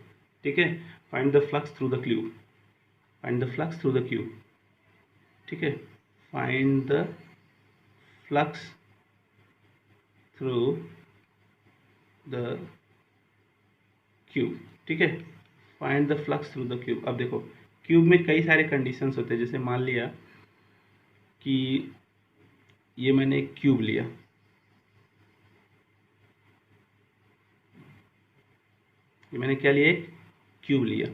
ठीक है, find the flux through the cube, find the flux through the cube. ठीक है, find the flux through the cube. ठीक है, find the flux through the cube. अब देखो क्यूब में कई सारे कंडीशंस होते हैं, जैसे मान लिया कि ये मैंने एक क्यूब लिया, ये मैंने क्या लिया, एक क्यूब लिया,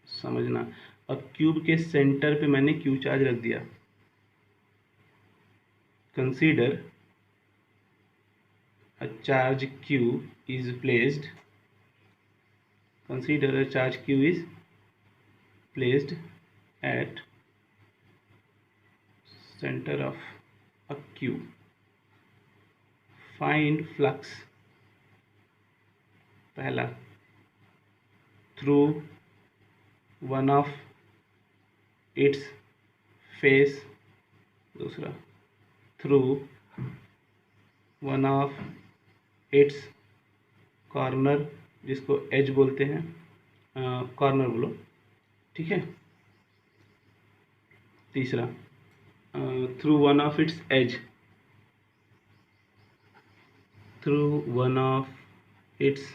समझना। अब क्यूब के सेंटर पे मैंने क्यू चार्ज रख दिया। Consider a charge q is placed, consider a charge q is placed at center of a cube. Find flux, पहला, through one of its face, दूसरा, through one of its corner, जिसको एज बोलते हैं, कॉर्नर बोलो। ठीक है, तीसरा, through one of its edge, through one of its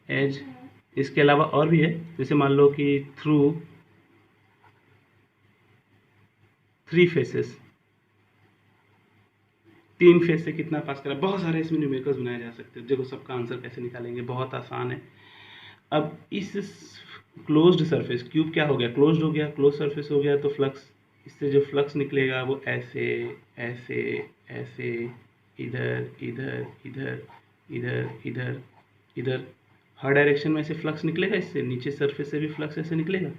edge. इसके अलावा और भी है, जैसे मान लो कि थ्रू थ्री फेसेस, तीन फेस से कितना पास करा। बहुत सारे इसमें न्यूमेरिकल्स बनाए जा सकते हैं। देखो सबका आंसर कैसे निकालेंगे, बहुत आसान है। अब इस क्लोज्ड सरफेस, क्यूब क्या हो गया, क्लोज्ड हो गया, क्लोज सरफेस हो गया, तो फ्लक्स, इससे जो फ्लक्स निकलेगा वो ऐसे ऐसे ऐसे, इधर इधर इधर इधर इधर इधर, हर डायरेक्शन में से फ्लक्स निकलेगा। इससे नीचे सरफेस से भी फ्लक्स ऐसे निकलेगा।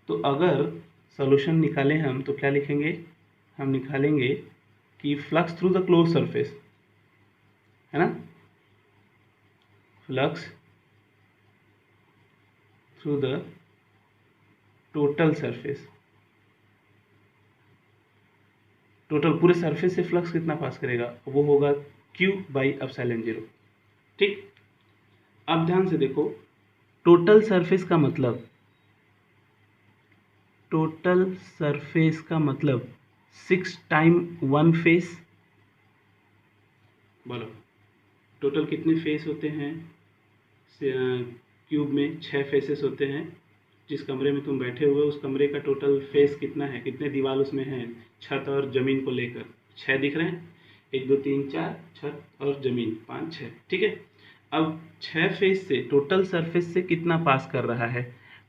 तो अगर सॉल्यूशन निकालें हम तो क्या लिखेंगे, हम निकालेंगे कि flux through the close surface, है ना, flux through the total surface, total पूरे सरफेस से फ्लक्स कितना पास करेगा, वो होगा Q बाई एप्सिलॉन जीरो। ठीक, अब ध्यान से देखो, टोटल सरफेस का मतलब, टोटल सरफेस का मतलब 6 टाइम वन फेस। बोलो टोटल कितने फेस होते हैं, क्यूब में 6 फेसेस होते हैं। जिस कमरे में तुम बैठे हुए उस कमरे का टोटल फेस कितना है, कितने दीवार उसमें हैं, छत और ज़मीन को लेकर 6 दिख रहे हैं, 1 2 3 4, छत और ज़मीन 5 6। ठीक है, अब 6 फेस से टोटल सरफेस से कितना पास कर रहा है,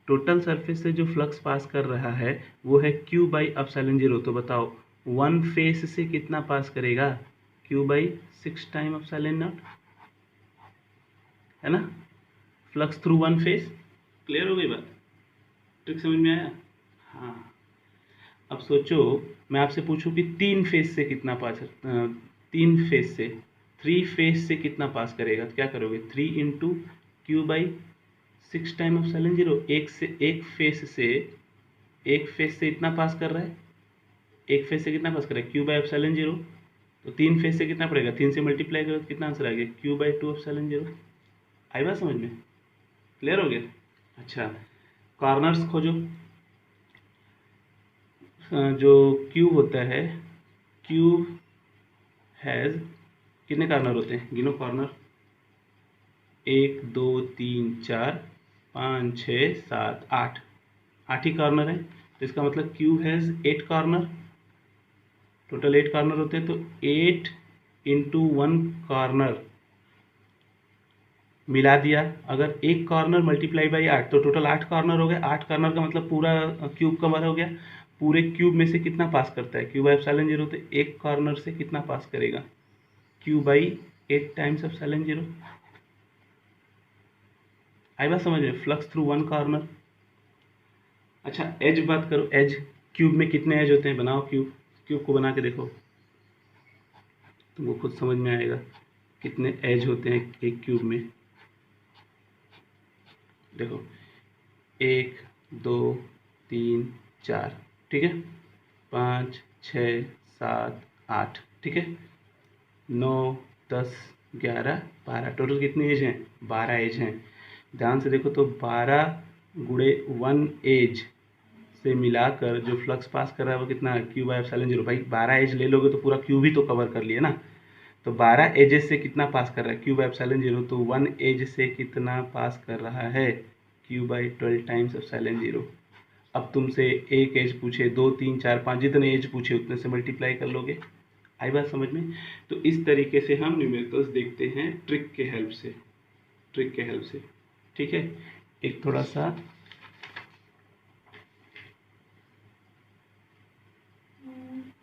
टोटल सरफेस से जो फ्लक्स पास कर रहा है वो है Q बाई एप्सिलॉन जीरो। तो बताओ वन फेस से कितना पास करेगा, Q by 6 time epsilon not, है ना, flux through one face. Clear हो गई बात, ट्रिक समझ में आया। हाँ, अब सोचो मैं आपसे पूछूं कि 3 फेस से कितना पास, 3 फेस से, 3 फेस से कितना पास करेगा, तो क्या करोगे, 3 into Q by 6 time epsilon zero. एक फेस से इतना पास कर रहा है, एक फेस से कितना पास कर रहा है, क्यू बाई एप्सिलॉन जीरो। तो 3 फेस से कितना पड़ेगा, 3 से मल्टीप्लाई करो तो कितना आंसर आ गया, क्यू बाई 2 एप्सिलॉन जीरो। आई बात समझ में, क्लियर हो गया। अच्छा, कॉर्नर्स खोजो। जो क्यूब होता है, क्यूब हैज़ कितने कॉर्नर होते हैं, गिनो कॉर्नर, 1 2 3 4 5 6 7 8, 8 ही कॉर्नर है। तो इसका मतलब cube has 8 corner, total 8 corner होते हैं। तो 8 इंटू 1 कॉर्नर मिला दिया, अगर एक कॉर्नर मल्टीप्लाई बाई 8 तो टोटल 8 कॉर्नर हो गए। 8 कॉर्नर का मतलब पूरा क्यूब कवर हो गया। पूरे क्यूब में से कितना पास करता है, क्यू बाई एप्सिलॉन जीरो। तो एक कॉर्नर से कितना पास करेगा, Q by 8 times epsilon zero. आई बात समझ में, फ्लक्स थ्रू वन कॉर्नर। अच्छा एज बात करो, एज क्यूब में कितने एज होते हैं, बनाओ क्यूब, क्यूब को बना के देखो, तुमको खुद समझ में आएगा कितने एज होते हैं एक क्यूब में। देखो 1 2 3 4, ठीक है, 5 6 7 8, ठीक है, 9 10 11 12, टोटल कितनी एज हैं, 12 एज हैं। ध्यान से देखो तो 12 गुणे 1 एज से मिलाकर जो फ्लक्स पास कर रहा है वो कितना है, क्यू बाई एप्सिलॉन जीरो। भाई 12 एज ले लोगे तो पूरा क्यूब ही तो कवर कर लिए ना, तो 12 एजेस से कितना पास कर रहा है, क्यू बाई एप्सिलॉन जीरो, तो 1 एज से कितना पास कर रहा है, Q by 12 times epsilon zero. अब तुमसे एक एज पूछे, 2 3 4 5, जितने एज पूछे उतने से मल्टीप्लाई कर लोगे। आई बात समझ में। तो इस तरीके से हम न्यूमेरिकल्स देखते हैं ट्रिक के हेल्प से, ट्रिक के हेल्प से, ठीक है। एक थोड़ा सा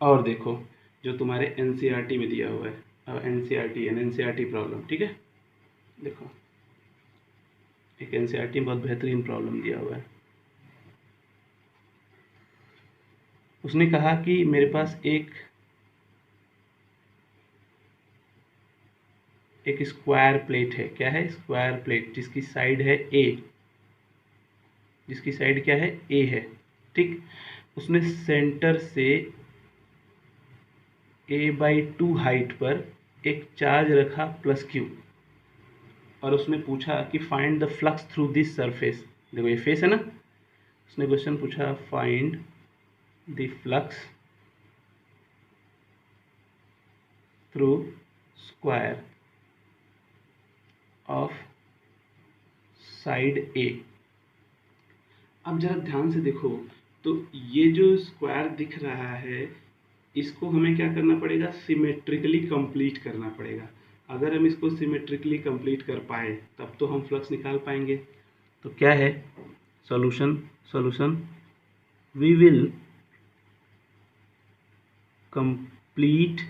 और देखो जो तुम्हारे एनसीईआरटी में दिया हुआ है, अब एनसीईआरटी प्रॉब्लम, ठीक है। देखो एक एनसीईआरटी में बहुत बेहतरीन प्रॉब्लम दिया हुआ है। उसने कहा कि मेरे पास एक स्क्वायर प्लेट है, क्या है, स्क्वायर प्लेट, जिसकी साइड है ए, जिसकी साइड क्या है, ए है, ठीक। उसने सेंटर से a/2 हाइट पर एक चार्ज रखा प्लस क्यू, और उसने पूछा कि find the flux through this surface. देखो ये फेस है ना, उसने क्वेश्चन पूछा find the flux through square of side A. अब जरा ध्यान से देखो तो ये जो स्क्वायर दिख रहा है इसको हमें क्या करना पड़ेगा, सिमेट्रिकली कंप्लीट करना पड़ेगा। अगर हम इसको सिमेट्रिकली कंप्लीट कर पाए तब तो हम फ्लक्स निकाल पाएंगे। तो क्या है solution, we will complete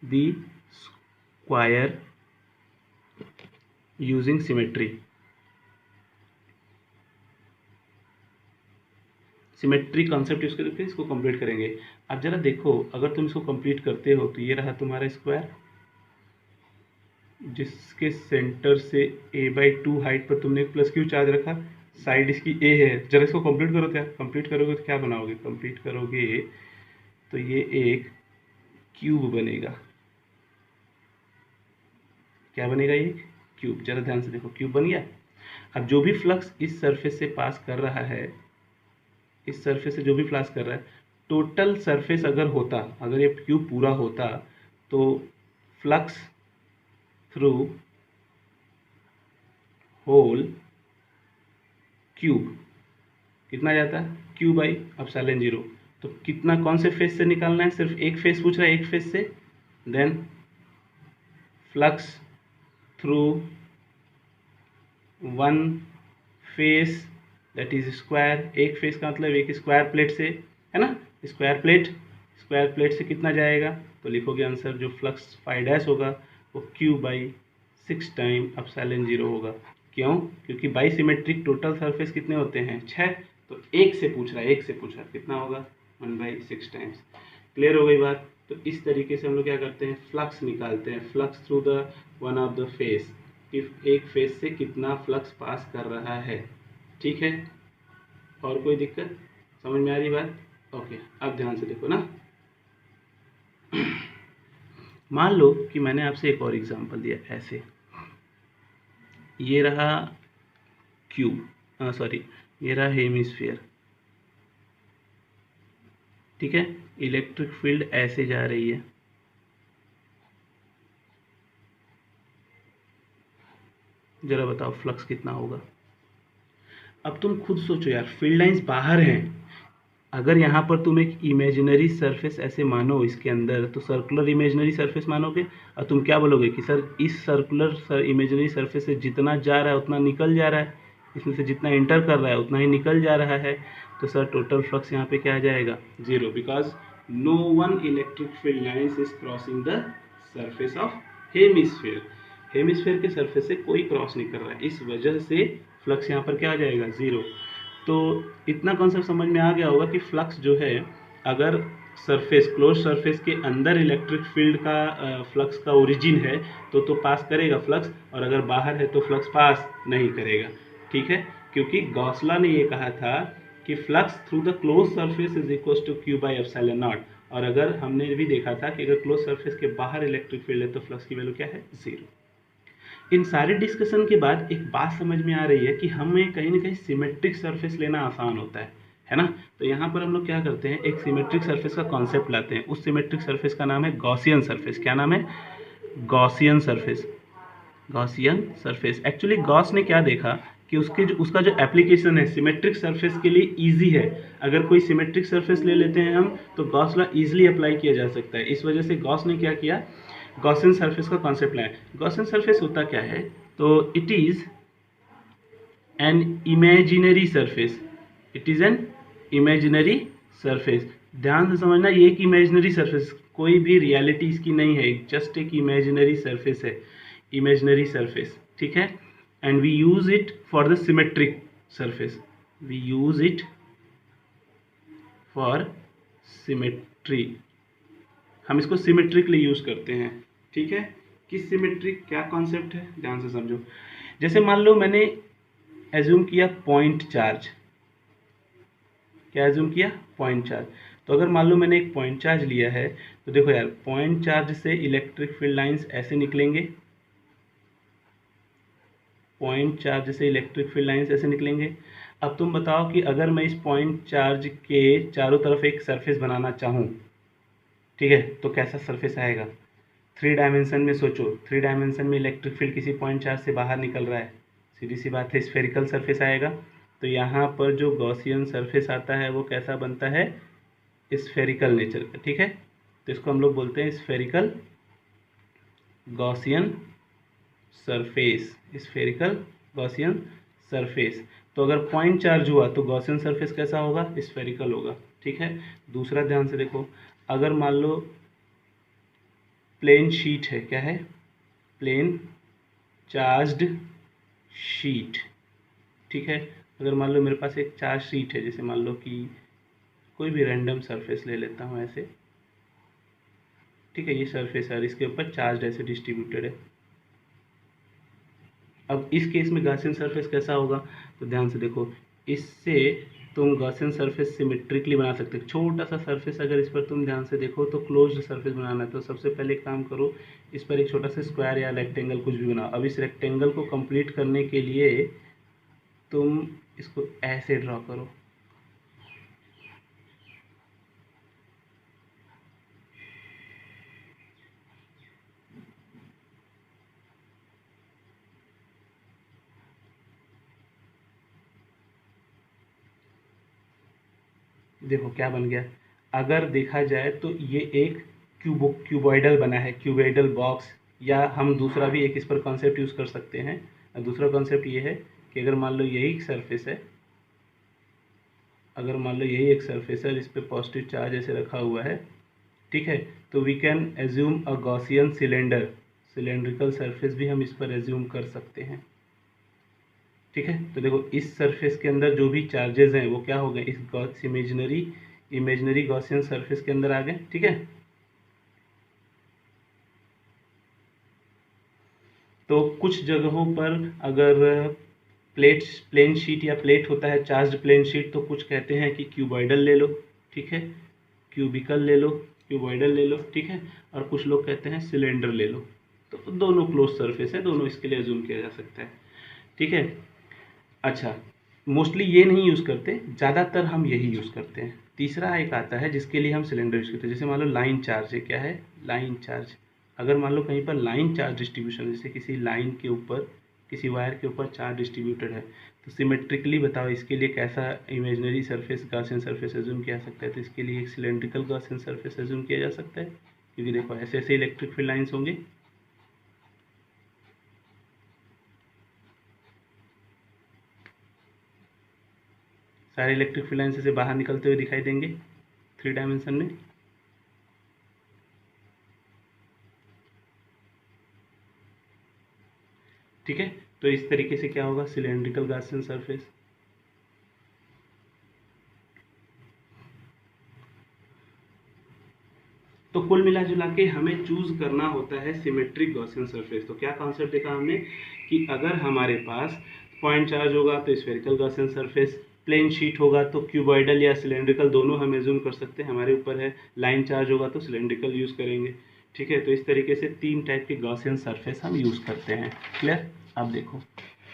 the square using symmetry. Symmetry concept use करके इसको कंप्लीट करेंगे। अब जरा देखो अगर तुम इसको कंप्लीट करते हो तो ये रहा तुम्हारा स्क्वायर, जिसके सेंटर से a/2 हाइट पर तुमने एक प्लस क्यू चार्ज रखा, साइड इसकी a है। जरा इसको कंप्लीट करो, क्या कंप्लीट करोगे तो क्या बनाओगे, कंप्लीट करोगे तो ये एक क्यूब बनेगा। क्या बनेगा, ये क्यूब। जरा ध्यान से देखो क्यूब बन गया। अब जो भी फ्लक्स इस सरफेस से पास कर रहा है, इस सरफेस से जो भी फ्लक्स कर रहा है, टोटल सरफेस अगर होता, अगर ये क्यूब पूरा होता तो फ्लक्स थ्रू होल क्यूब कितना जाता है, क्यू बाई एप्सिलॉन जीरो। तो कितना, कौन से फेस से निकालना है, सिर्फ एक फेस पूछ रहा है, एक फेस से। Then flux through one face that is square, एक फेस का मतलब एक स्क्वायर प्लेट से, है ना, स्क्वायर प्लेट से कितना जाएगा, तो लिखोगे आंसर जो फ्लक्स फाई डैश होगा वो Q by 6 time epsilon zero होगा। क्यों, क्योंकि बाई सिमेट्रिक टोटल सरफेस कितने होते हैं, 6, तो एक से पूछ रहा है, कितना होगा, 1/6 टाइम्स। क्लियर हो गई बात। तो इस तरीके से हम लोग क्या करते हैं, फ्लक्स निकालते हैं, flux through the one of the face, कि एक फेस से कितना फ्लक्स पास कर रहा है, ठीक है। और कोई दिक्कत, समझ में आ रही बात, ओके। अब ध्यान से देखो ना, मान लो कि मैंने आपसे एक और एग्जांपल दिया, ऐसे ये रहा क्यूब, ये रहा हेमिस्फीयर, ठीक है। इलेक्ट्रिक फील्ड ऐसे जा रही है, जरा बताओ फ्लक्स कितना होगा। अब तुम खुद सोचो यार, फील्ड लाइंस बाहर हैं, अगर यहाँ पर तुम एक इमेजिनरी सरफेस ऐसे मानो इसके अंदर, तो सर्कुलर इमेजिनरी सरफेस मानोगे, और तुम क्या बोलोगे कि सर इस सर्कुलर इमेजिनरी सरफेस से जितना जा रहा है उतना निकल जा रहा है, इसमें से जितना इंटर कर रहा है उतना ही निकल जा रहा है, तो सर टोटल फ्लक्स यहाँ पे क्या आ जाएगा, 0, because no one electric field lines is crossing the surface of hemisphere. Hemisphere के सरफेस से कोई क्रॉस नहीं कर रहा है, इस वजह से फ्लक्स यहाँ पर क्या आ जाएगा, 0। तो इतना कॉन्सेप्ट समझ में आ गया होगा कि फ्लक्स जो है, अगर सरफेस, क्लोज सरफेस के अंदर इलेक्ट्रिक फील्ड का फ्लक्स का ओरिजिन है तो पास करेगा फ्लक्स, और अगर बाहर है तो फ्लक्स पास नहीं करेगा। ठीक है, क्योंकि गॉसला ने ये कहा था कि flux through the close surface is equal to Q by epsilon naught, और अगर हमने भी देखा था कि अगर क्लोज सरफेस के बाहर इलेक्ट्रिक फील्ड है तो फ्लक्स की वैल्यू क्या है, 0। इन सारे डिस्कशन के बाद एक बात समझ में आ रही है कि हमें कहीं ना कहीं सिमेट्रिक सरफेस लेना आसान होता है ना। तो यहाँ पर हम लोग क्या करते हैं, एक सिमेट्रिक सरफेस का कॉन्सेप्ट लाते हैं। उस सिमेट्रिक सरफेस का नाम है गॉसियन सरफेस। क्या नाम है, Gaussian surface. Gaussian surface, actually Gauss ने क्या देखा कि उसका जो एप्लीकेशन है सिमेट्रिक सरफेस के लिए इजी है। अगर कोई सिमेट्रिक सरफेस ले लेते हैं हम तो गॉस लॉ इजीली अप्लाई किया जा सकता है। इस वजह से गॉस ने क्या किया, गॉसियन सरफेस का कॉन्सेप्ट लाया। गॉसियन सरफेस होता क्या है, तो it is an imaginary surface. It is an imaginary surface. ध्यान से समझना, ये एक इमेजिनरी सरफेस, कोई भी रियलिटी इसकी नहीं है, जस्ट एक इमेजिनरी सरफेस है, इमेजिनरी सरफेस। ठीक है, and we use it for the symmetric surface. We use it for symmetry, हम इसको सिमेट्रिकली यूज करते हैं। ठीक है, कि सिमेट्रिक क्या कॉन्सेप्ट है, ध्यान से समझो। जैसे मान लो मैंने एज्यूम किया पॉइंट चार्ज। क्या एज्यूम किया, पॉइंट चार्ज। तो अगर मान लो मैंने एक पॉइंट चार्ज लिया है, तो देखो यार, पॉइंट चार्ज से इलेक्ट्रिक फील्ड लाइंस ऐसे निकलेंगे, पॉइंट चार्ज से इलेक्ट्रिक फील्ड लाइंस ऐसे निकलेंगे। अब तुम बताओ कि अगर मैं इस पॉइंट चार्ज के चारों तरफ एक सरफेस बनाना चाहूँ, ठीक है, तो कैसा सरफेस आएगा। 3 डायमेंशन में सोचो, 3 डायमेंशन में इलेक्ट्रिक फील्ड किसी पॉइंट चार्ज से बाहर निकल रहा है, सीधी सी बात है, स्फेरिकल सरफेस आएगा। तो यहाँ पर जो गॉसियन सरफेस आता है वो कैसा बनता है, स्फेरिकल नेचर का। ठीक है, तो इसको हम लोग बोलते हैं spherical Gaussian surface, spherical Gaussian surface. तो अगर पॉइंट चार्ज हुआ तो गॉसियन सरफेस कैसा होगा, स्फेरिकल होगा। ठीक है, दूसरा ध्यान से देखो, अगर मान लो प्लेन शीट है, क्या है, प्लेन चार्ज्ड शीट। ठीक है, अगर मान लो मेरे पास एक चार्ज शीट है, जैसे मान लो कि कोई भी रैंडम सरफेस ले लेता हूँ ऐसे। ठीक है, ये सरफेस है और इसके ऊपर चार्ज ऐसे डिस्ट्रीब्यूटेड है। अब इस केस में गॉसियन सरफेस कैसा होगा, तो ध्यान से देखो, इससे तुम गॉसियन सरफेस सिमेट्रिकली बना सकते हो। छोटा सा सरफेस अगर इस पर तुम ध्यान से देखो तो क्लोज्ड सरफेस बनाना है, तो सबसे पहले एक काम करो, इस पर एक छोटा सा स्क्वायर या रेक्टेंगल कुछ भी बनाओ। अब इस रेक्टेंगल को कंप्लीट करने के लिए तुम इसको ऐसे ड्रॉ करो। देखो क्या बन गया, अगर देखा जाए तो ये एक क्यूबॉइडल बना है, क्यूबॉइडल बॉक्स, या हम दूसरा भी एक इस पर कॉन्सेप्ट यूज़ कर सकते हैं। दूसरा कॉन्सेप्ट ये है कि अगर मान लो यही एक सरफेस है, अगर मान लो यही एक सरफेस है जिस पे पॉजिटिव चार्ज ऐसे रखा हुआ है, ठीक है, तो we can assume a Gaussian cylinder, cylindrical surface भी हम इस पर एज्यूम कर सकते हैं। ठीक है, तो देखो इस सरफेस के अंदर जो भी चार्जेस हैं वो क्या हो गए, इस गॉस इमेजिनरी गॉसियन सरफेस के अंदर आ गए। ठीक है, तो कुछ जगहों पर अगर प्लेन शीट या प्लेट होता है चार्ज्ड प्लेन शीट, तो कुछ कहते हैं कि क्यूबॉइडल ले लो। ठीक है, क्यूबिकल ले लो, क्यूबॉइडल ले लो। ठीक है, और कुछ लोग कहते हैं सिलेंडर ले लो। तो दोनों क्लोज सरफेस है, दोनों इसके लिए एज्यूम किया जा सकता है। ठीक है, अच्छा, मोस्टली ये नहीं यूज़ करते, ज़्यादातर हम यही यूज़ करते हैं। तीसरा एक आता है जिसके लिए हम सिलेंडर यूज़ करते हैं, जैसे मान लो लाइन चार्ज है। क्या है, लाइन चार्ज। अगर मान लो कहीं पर लाइन चार्ज डिस्ट्रीब्यूशन, जैसे किसी लाइन के ऊपर, किसी वायर के ऊपर चार्ज डिस्ट्रीब्यूटेड है, तो सिमेट्रिकली बताओ इसके लिए कैसा imaginary surface Gaussian surface assume किया जा सकता है। तो इसके लिए एक सिलेंड्रिकल गॉसियन सरफेस एज्यूम किया जा सकता है, क्योंकि देखो ऐसे ऐसे इलेक्ट्रिक फील्ड लाइन्स होंगे। सारे इलेक्ट्रिक फील्ड लाइन्स से बाहर निकलते हुए दिखाई देंगे 3 डायमेंशन में। ठीक है, तो इस तरीके से क्या होगा, सिलेंड्रिकल गॉसियन सरफेस। तो कुल मिला जुला के हमें चूज करना होता है सिमेट्रिक गॉसियन सरफेस। तो क्या कॉन्सेप्ट देखा हमने कि अगर हमारे पास पॉइंट चार्ज होगा तो spherical Gaussian surface, plane sheet होगा तो क्यूबॉइडल या सिलेंड्रिकल दोनों हम एज्यूम कर सकते हैं, हमारे ऊपर है। लाइन चार्ज होगा तो सिलेंड्रिकल यूज करेंगे। ठीक है, तो इस तरीके से 3 टाइप के गॉसियन सरफेस हम यूज करते हैं। क्लियर? अब देखो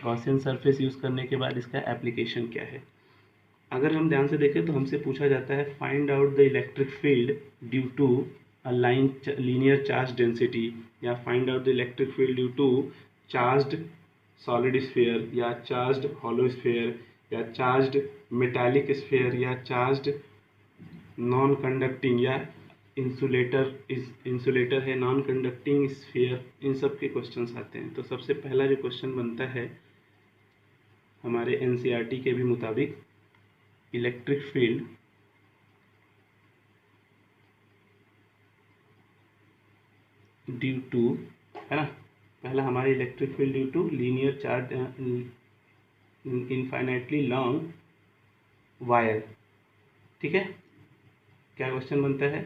गॉसियन सरफेस यूज करने के बाद इसका एप्लीकेशन क्या है। अगर हम ध्यान से देखें तो हमसे पूछा जाता है find out the electric field due to a linear charge density, या find out the electric field due to charged solid sphere, या चार्ज्ड हॉलो स्फीयर, या चार्ज्ड मेटालिक स्फीयर, या चार्ज्ड नॉन कंडक्टिंग, या इंसुलेटर है नॉन कंडक्टिंग स्फीयर। इन सब के क्वेश्चंस आते हैं। तो सबसे पहला जो क्वेश्चन बनता है हमारे एनसीईआरटी के भी मुताबिक, इलेक्ट्रिक फील्ड ड्यू टू, है ना, पहला हमारे electric field due to linear charge infinitely long wire. ठीक है, क्या क्वेश्चन बनता है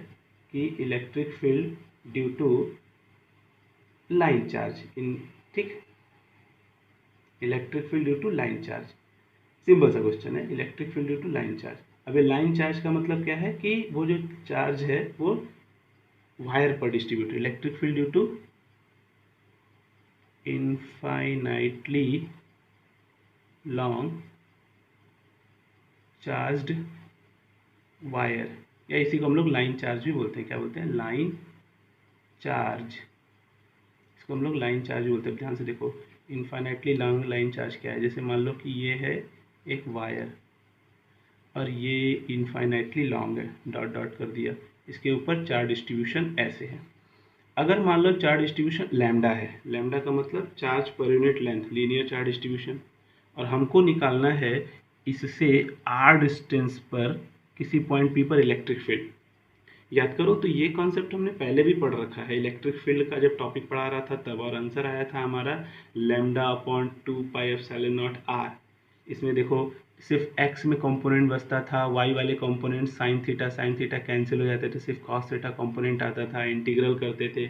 कि electric field due to line charge इन, ठीक, electric field due to line charge. Simple सा क्वेश्चन है, electric field due to line charge. अब ये लाइन चार्ज का मतलब क्या है कि वो जो चार्ज है वो वायर पर distribute, electric field due to infinitely long charged wire, या इसी को हम लोग लाइन चार्ज भी बोलते हैं। क्या बोलते हैं? Line charge. इसको हम लोग लाइन चार्ज बोलते हैं। ध्यान से देखो, इनफाइनाइटली लॉन्ग लाइन चार्ज क्या है। जैसे मान लो कि ये है एक वायर और ये इनफाइनाइटली लॉन्ग है, डॉट डॉट कर दिया, इसके ऊपर चार्ज डिस्ट्रीब्यूशन ऐसे है। अगर मान लो चार्ज डिस्ट्रीब्यूशन लैम्डा है, लैम्डा का मतलब charge per unit length, linear charge distribution, और हमको निकालना है इससे आर डिस्टेंस पर किसी पॉइंट पी पर इलेक्ट्रिक फील्ड। याद करो तो ये कॉन्सेप्ट हमने पहले भी पढ़ रखा है, इलेक्ट्रिक फील्ड का जब टॉपिक पढ़ा रहा था तब, और आंसर आया था हमारा lambda upon 2 pi epsilon naught R. इसमें देखो सिर्फ एक्स में कंपोनेंट बचता था, वाई वाले कंपोनेंट साइन थीटा कैंसिल हो जाते थे, सिर्फ कॉस थीटा कंपोनेंट आता था, इंटीग्रल करते थे।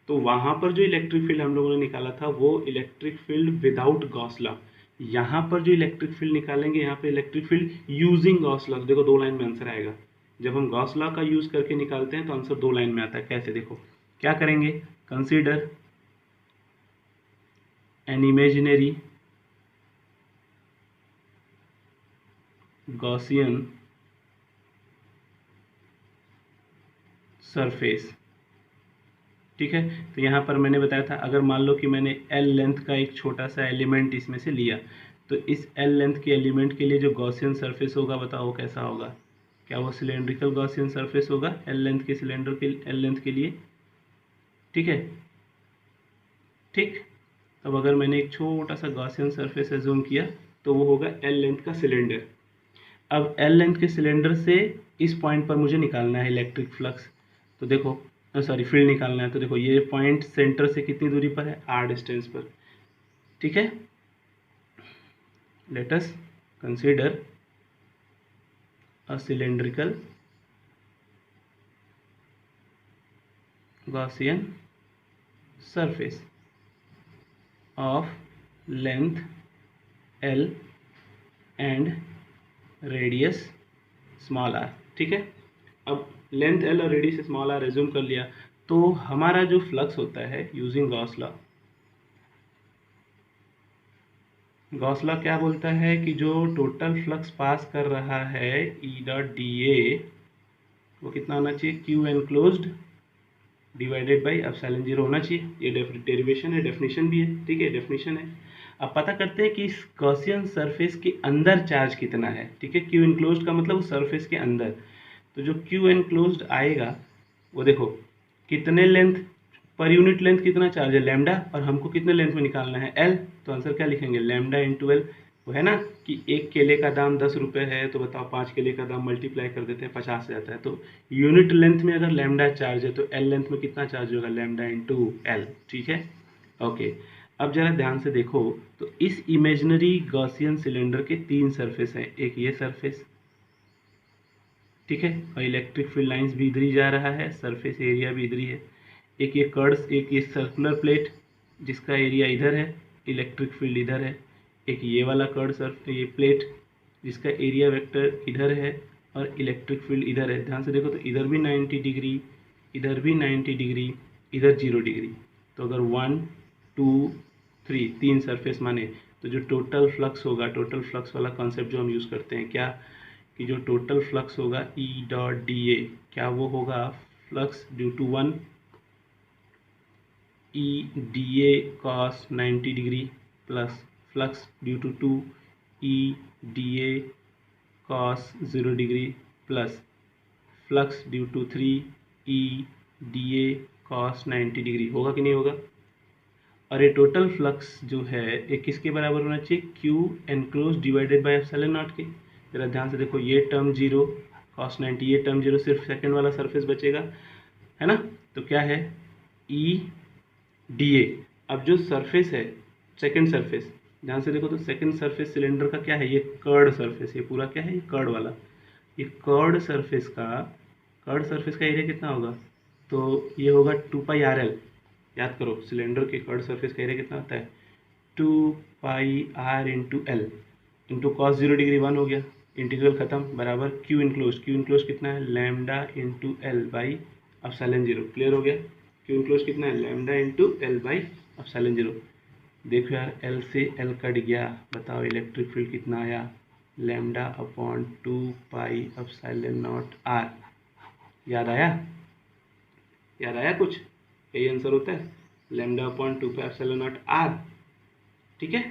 तो वहाँ पर जो इलेक्ट्रिक फील्ड हम लोगों ने निकाला था वो electric field without Gauss law. यहाँ पर जो इलेक्ट्रिक फील्ड निकालेंगे, यहाँ पे electric field using Gauss law. देखो 2 लाइन में आंसर आएगा। जब हम गॉस लॉ का यूज करके निकालते हैं तो आंसर 2 लाइन में आता है। कैसे? देखो क्या करेंगे, consider an imaginary Gaussian surface. ठीक है, तो यहाँ पर मैंने बताया था अगर मान लो कि मैंने एल लेंथ का एक छोटा सा एलिमेंट इसमें से लिया, तो इस एल लेंथ के एलिमेंट के लिए जो गॉसियन सरफेस होगा बताओ कैसा होगा। क्या वो सिलेंड्रिकल गॉसियन सरफेस होगा एल लेंथ के सिलेंडर के एल लेंथ के लिए? ठीक है, ठीक। अब अगर मैंने एक छोटा सा गॉसियन सरफेस एज्यूम किया तो वो होगा एल लेंथ का सिलेंडर। अब एल लेंथ के सिलेंडर से इस पॉइंट पर मुझे निकालना है इलेक्ट्रिक फ्लक्स। तो देखो सॉरी फील्ड निकालना है। तो देखो ये पॉइंट सेंटर से कितनी दूरी पर है, आर डिस्टेंस पर। ठीक है, let us consider a cylindrical Gaussian surface of length L and radius small r। ठीक है, अब लेंथ L और रेडियस स्मॉल r एज्यूम कर लिया, तो हमारा जो फ्लक्स होता है using Gauss law, Gauss law क्या बोलता है कि जो टोटल फ्लक्स पास कर रहा है E डॉट डी ए वो कितना होना चाहिए, Q enclosed divided by epsilon 0 होना चाहिए। ये डेरिवेशन है, डेफिनेशन भी है। ठीक है, डेफिनेशन है। अब पता करते हैं कि इस गॉसियन सरफेस के अंदर चार्ज कितना है। ठीक है, क्यू एनक्लोज्ड का मतलब सरफेस के अंदर। तो जो क्यू एनक्लोज्ड आएगा वो देखो कितने लेंथ पर यूनिट लेंथ कितना चार्ज है, लैम्डा, और हमको कितने लेंथ में निकालना है, एल। तो आंसर क्या लिखेंगे, लैम्डा इंटू एल। वो है ना कि एक केले का दाम 10 रुपये है, तो बताओ 5 केले का दाम मल्टीप्लाई कर देते हैं, 50 से आता है। तो यूनिट लेंथ में अगर लैम्डा चार्ज है तो एल लेंथ में कितना चार्ज होगा, लैम्डा इंटू एल। ठीक है, ओके। अब जरा ध्यान से देखो, तो इस इमेजिनरी गॉसियन सिलेंडर के 3 सरफेस हैं, एक ये सरफेस, ठीक है, और इलेक्ट्रिक फील्ड लाइंस भी इधर ही जा रहा है, सरफेस एरिया भी इधर ही है। एक ये कर्ड्स, एक ये सर्कुलर प्लेट जिसका एरिया इधर है, इलेक्ट्रिक फील्ड इधर है। एक ये वाला कर्ड सर्फ, ये प्लेट जिसका एरिया वेक्टर इधर है और इलेक्ट्रिक फील्ड इधर है। ध्यान से देखो तो इधर भी 90 डिग्री, इधर भी 90 डिग्री, इधर 0 डिग्री। तो अगर 1 2 3 3 सरफेस माने तो जो टोटल फ्लक्स होगा, टोटल फ्लक्स वाला कॉन्सेप्ट जो हम यूज़ करते हैं क्या, कि जो टोटल फ्लक्स होगा E डॉट डी ए, क्या वो होगा flux due to 1 E D A cos 90 degree plus flux due to 2 E D A cos 0 degree plus flux due to 3 E D A cos 90 degree. होगा कि नहीं होगा? और ये टोटल फ्लक्स जो है ये किसके बराबर होना चाहिए, Q enclose divided by epsilon not के। जरा ध्यान से देखो, ये टर्म 0 कॉस 90, ये टर्म 0, सिर्फ सेकंड वाला सरफेस बचेगा, है ना। तो क्या है E डी ए। अब जो सरफेस है सेकंड सरफेस, ध्यान से देखो तो सेकंड सरफेस सिलेंडर का क्या है, ये कर्ड सरफेस, ये पूरा क्या है, ये कर्ड वाला, ये कर्ड सरफेस का एरिया कितना होगा, तो ये होगा 2πRL। याद करो सिलेंडर के कर्ड सरफेस का एरिया कितना होता है, 2πR into L into cos 0 degree 1 हो गया, इंटीग्रल खत्म, बराबर क्यू इनक्लोज कितना है, lambda into L by epsilon 0। Clear हो गया, क्यू इनक्लोज कितना है, lambda into L by epsilon 0। देखो यार एल से एल कट गया, बताओ इलेक्ट्रिक फील्ड कितना आया, lambda upon 2 epsilon naught R. याद आया, याद आया कुछ, यही आंसर होता है, lambda upon 2 epsilon naught R. ठीक है,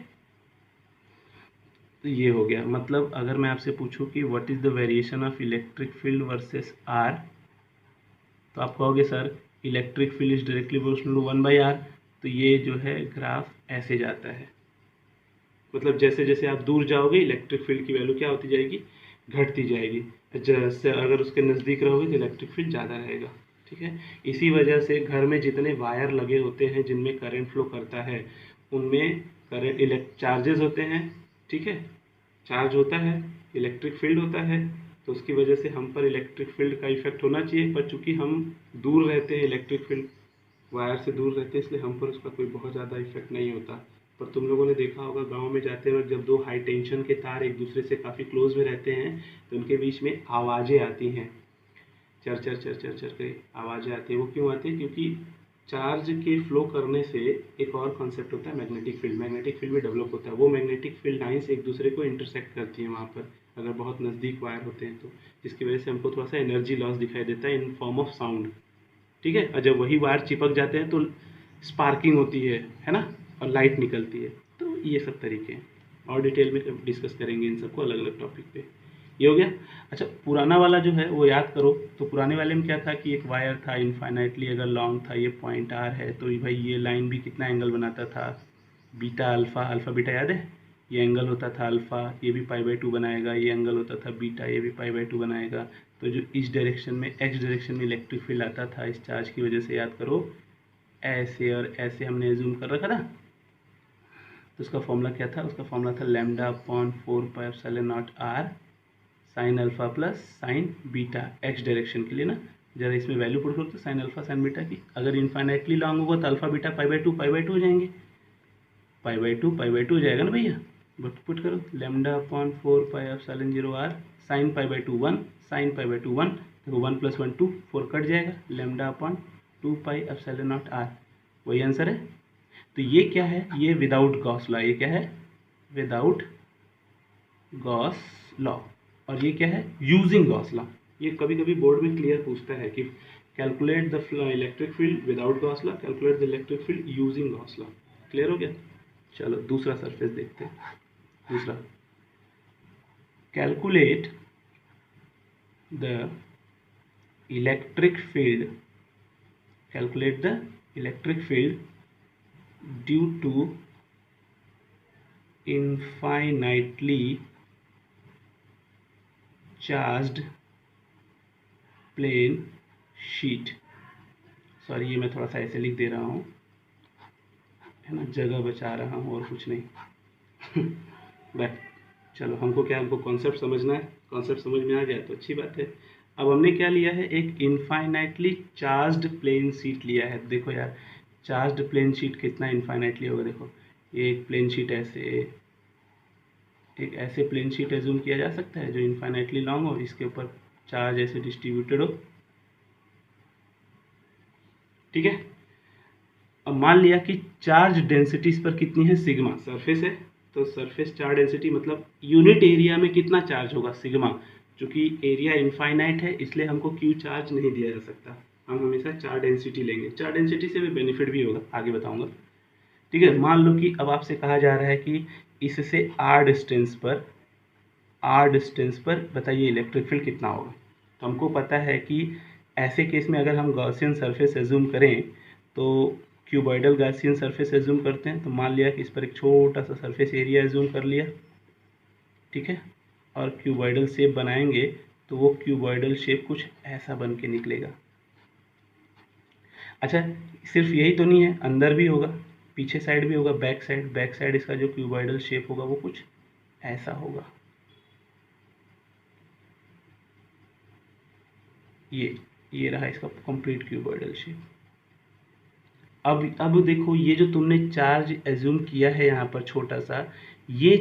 तो ये हो गया। मतलब अगर मैं आपसे पूछूं कि what is the variation of electric field versus R, तो आप कहोगे sir electric field is directly proportional to 1/r। तो ये जो है ग्राफ ऐसे जाता है, मतलब जैसे जैसे आप दूर जाओगे इलेक्ट्रिक फील्ड की वैल्यू क्या होती जाएगी, घटती जाएगी। जैसे अगर उसके नज़दीक रहोगे तो इलेक्ट्रिक फील्ड ज़्यादा रहेगा। ठीक है, इसी वजह से घर में जितने वायर लगे होते हैं जिनमें करंट फ्लो करता है उनमें करंट चार्जेस होते हैं। ठीक है, चार्ज होता है, इलेक्ट्रिक फील्ड होता है, तो उसकी वजह से हम पर इलेक्ट्रिक फील्ड का इफेक्ट होना चाहिए, पर चूंकि हम दूर रहते हैं इलेक्ट्रिक फील्ड वायर से दूर रहते हैं, इसलिए हम पर उसका कोई बहुत ज़्यादा इफेक्ट नहीं होता। पर तुम लोगों ने देखा होगा गांव में जाते वक्त जब दो हाई टेंशन के तार एक दूसरे से काफ़ी क्लोज में रहते हैं तो उनके बीच में आवाज़ें आती हैं, चर चर चर चर चर के आवाज़ें आती है। वो क्यों आती है, क्योंकि चार्ज के फ्लो करने से एक और कॉन्सेप्ट होता है मैग्नेटिक फील्ड, मैग्नेटिक फील्ड भी डेवलप होता है। वो मैग्नेटिक फील्ड लाइन्स एक दूसरे को इंटरसेक्ट करती हैं वहाँ पर, अगर बहुत नज़दीक वायर होते हैं तो, जिसकी वजह से हमको थोड़ा सा एनर्जी लॉस दिखाई देता है इन फॉर्म ऑफ साउंड। ठीक है, और जब वही वायर चिपक जाते हैं तो स्पार्किंग होती है ना, और लाइट निकलती है। तो ये सब तरीके हैं, और डिटेल में डिस्कस करेंगे इन सबको अलग अलग टॉपिक पे। ये हो गया। अच्छा, पुराना वाला जो है वो याद करो, तो पुराने वाले में क्या था कि एक वायर था इनफाइनाइटली अगर लॉन्ग था, ये पॉइंट आर है, तो भाई ये लाइन भी कितना एंगल बनाता था, बीटा अल्फ़ा, अल्फ़ा बीटा याद है, ये एंगल होता था अल्फ़ा, ये भी π/2 बनाएगा, ये एंगल होता था बीटा, ये भी π/2 बनाएगा। तो जो इस डायरेक्शन में एक्स डायरेक्शन में इलेक्ट्रिक फील्ड आता था इस चार्ज की वजह से, याद करो ऐसे और ऐसे हमने एज्यूम कर रखा था। तो उसका फॉर्मूला क्या था, उसका फॉर्मूला था lambda upon 4 epsilon naught R sine alpha plus sine beta, X direction के लिए ना। जरा इसमें वैल्यू पुट करो तो साइन अल्फ़ा साइन बीटा की, अगर इनफाइनाइटली लॉन्ग होगा तो अल्फ़ा बीटा π/2 हो जाएंगे, π/2 हो जाएगा ना भैया। बट पुट करो lambda upon 4 epsilon 0 R sine π/2 1 sine π/2 1, देखो 1 + 1 2 4 कट जाएगा, lambda upon 2 epsilon naught R, वही आंसर है। तो ये क्या है, ये विदाउट गॉस लॉ, ये क्या है विदाउट गॉस लॉ, और ये क्या है यूजिंग गॉस लॉ। ये कभी कभी बोर्ड में क्लियर पूछता है कि calculate the electric field without Gauss law, calculate the electric field using Gauss law. Clear हो गया। चलो दूसरा सरफेस देखते हैं। दूसरा, calculate the electric field, calculate the electric field due to infinitely charged plane sheet। Sorry, ये मैं थोड़ा सा ऐसे लिख दे रहा हूँ, है ना, जगह बचा रहा हूँ और कुछ नहीं। बट चलो, हमको क्या, हमको कॉन्सेप्ट समझना है, कॉन्सेप्ट समझ में आ गया तो अच्छी बात है। अब हमने क्या लिया है, एक इनफाइनाइटली चार्ज्ड प्लेन शीट लिया है। देखो यार, चार्ज्ड प्लेन शीट कितना इनफाइनाइटली होगा, देखो ये एक प्लेन शीट ऐसे, एक ऐसे प्लेन शीट एज्यूम किया जा सकता है जो इनफाइनाइटली लॉन्ग हो, इसके ऊपर चार्ज ऐसे डिस्ट्रीब्यूटेड हो, ठीक है। अब मान लिया कि चार्ज डेंसिटीज पर कितनी है, सिग्मा, सरफेस है तो सरफेस चार्ज डेंसिटी मतलब यूनिट एरिया में कितना चार्ज होगा, सिग्मा। चूंकि एरिया इनफाइनाइट है इसलिए हमको क्यू चार्ज नहीं दिया जा सकता, हम हमेशा चार्ज डेंसिटी लेंगे। चार्ज डेंसिटी से भी बेनिफिट भी होगा, आगे बताऊंगा, ठीक है। मान लो कि अब आपसे कहा जा रहा है कि इससे आर डिस्टेंस पर बताइए इलेक्ट्रिक फील्ड कितना होगा। तो हमको पता है कि ऐसे केस में अगर हम गॉसियन सरफेस एज्यूम करें तो क्यूबॉइडल गॉसियन सरफेस एज्यूम करते हैं, तो मान लिया कि इस पर एक छोटा सा सरफेस एरिया एज्यूम कर लिया, ठीक है, और क्यूबॉइडल शेप बनाएंगे तो वो क्यूबॉइडल शेप कुछ ऐसा बन के निकलेगा। अच्छा, सिर्फ यही तो नहीं है, अंदर भी होगा, पीछे साइड भी होगा, बैक साइड इसका जो क्यूबॉइडल शेप होगा वो कुछ ऐसा होगा। ये रहा इसका कंप्लीट क्यूबॉइडल शेप। अब देखो, ये जो तुमने चार्ज एज्यूम किया है यहाँ पर छोटा सा, ये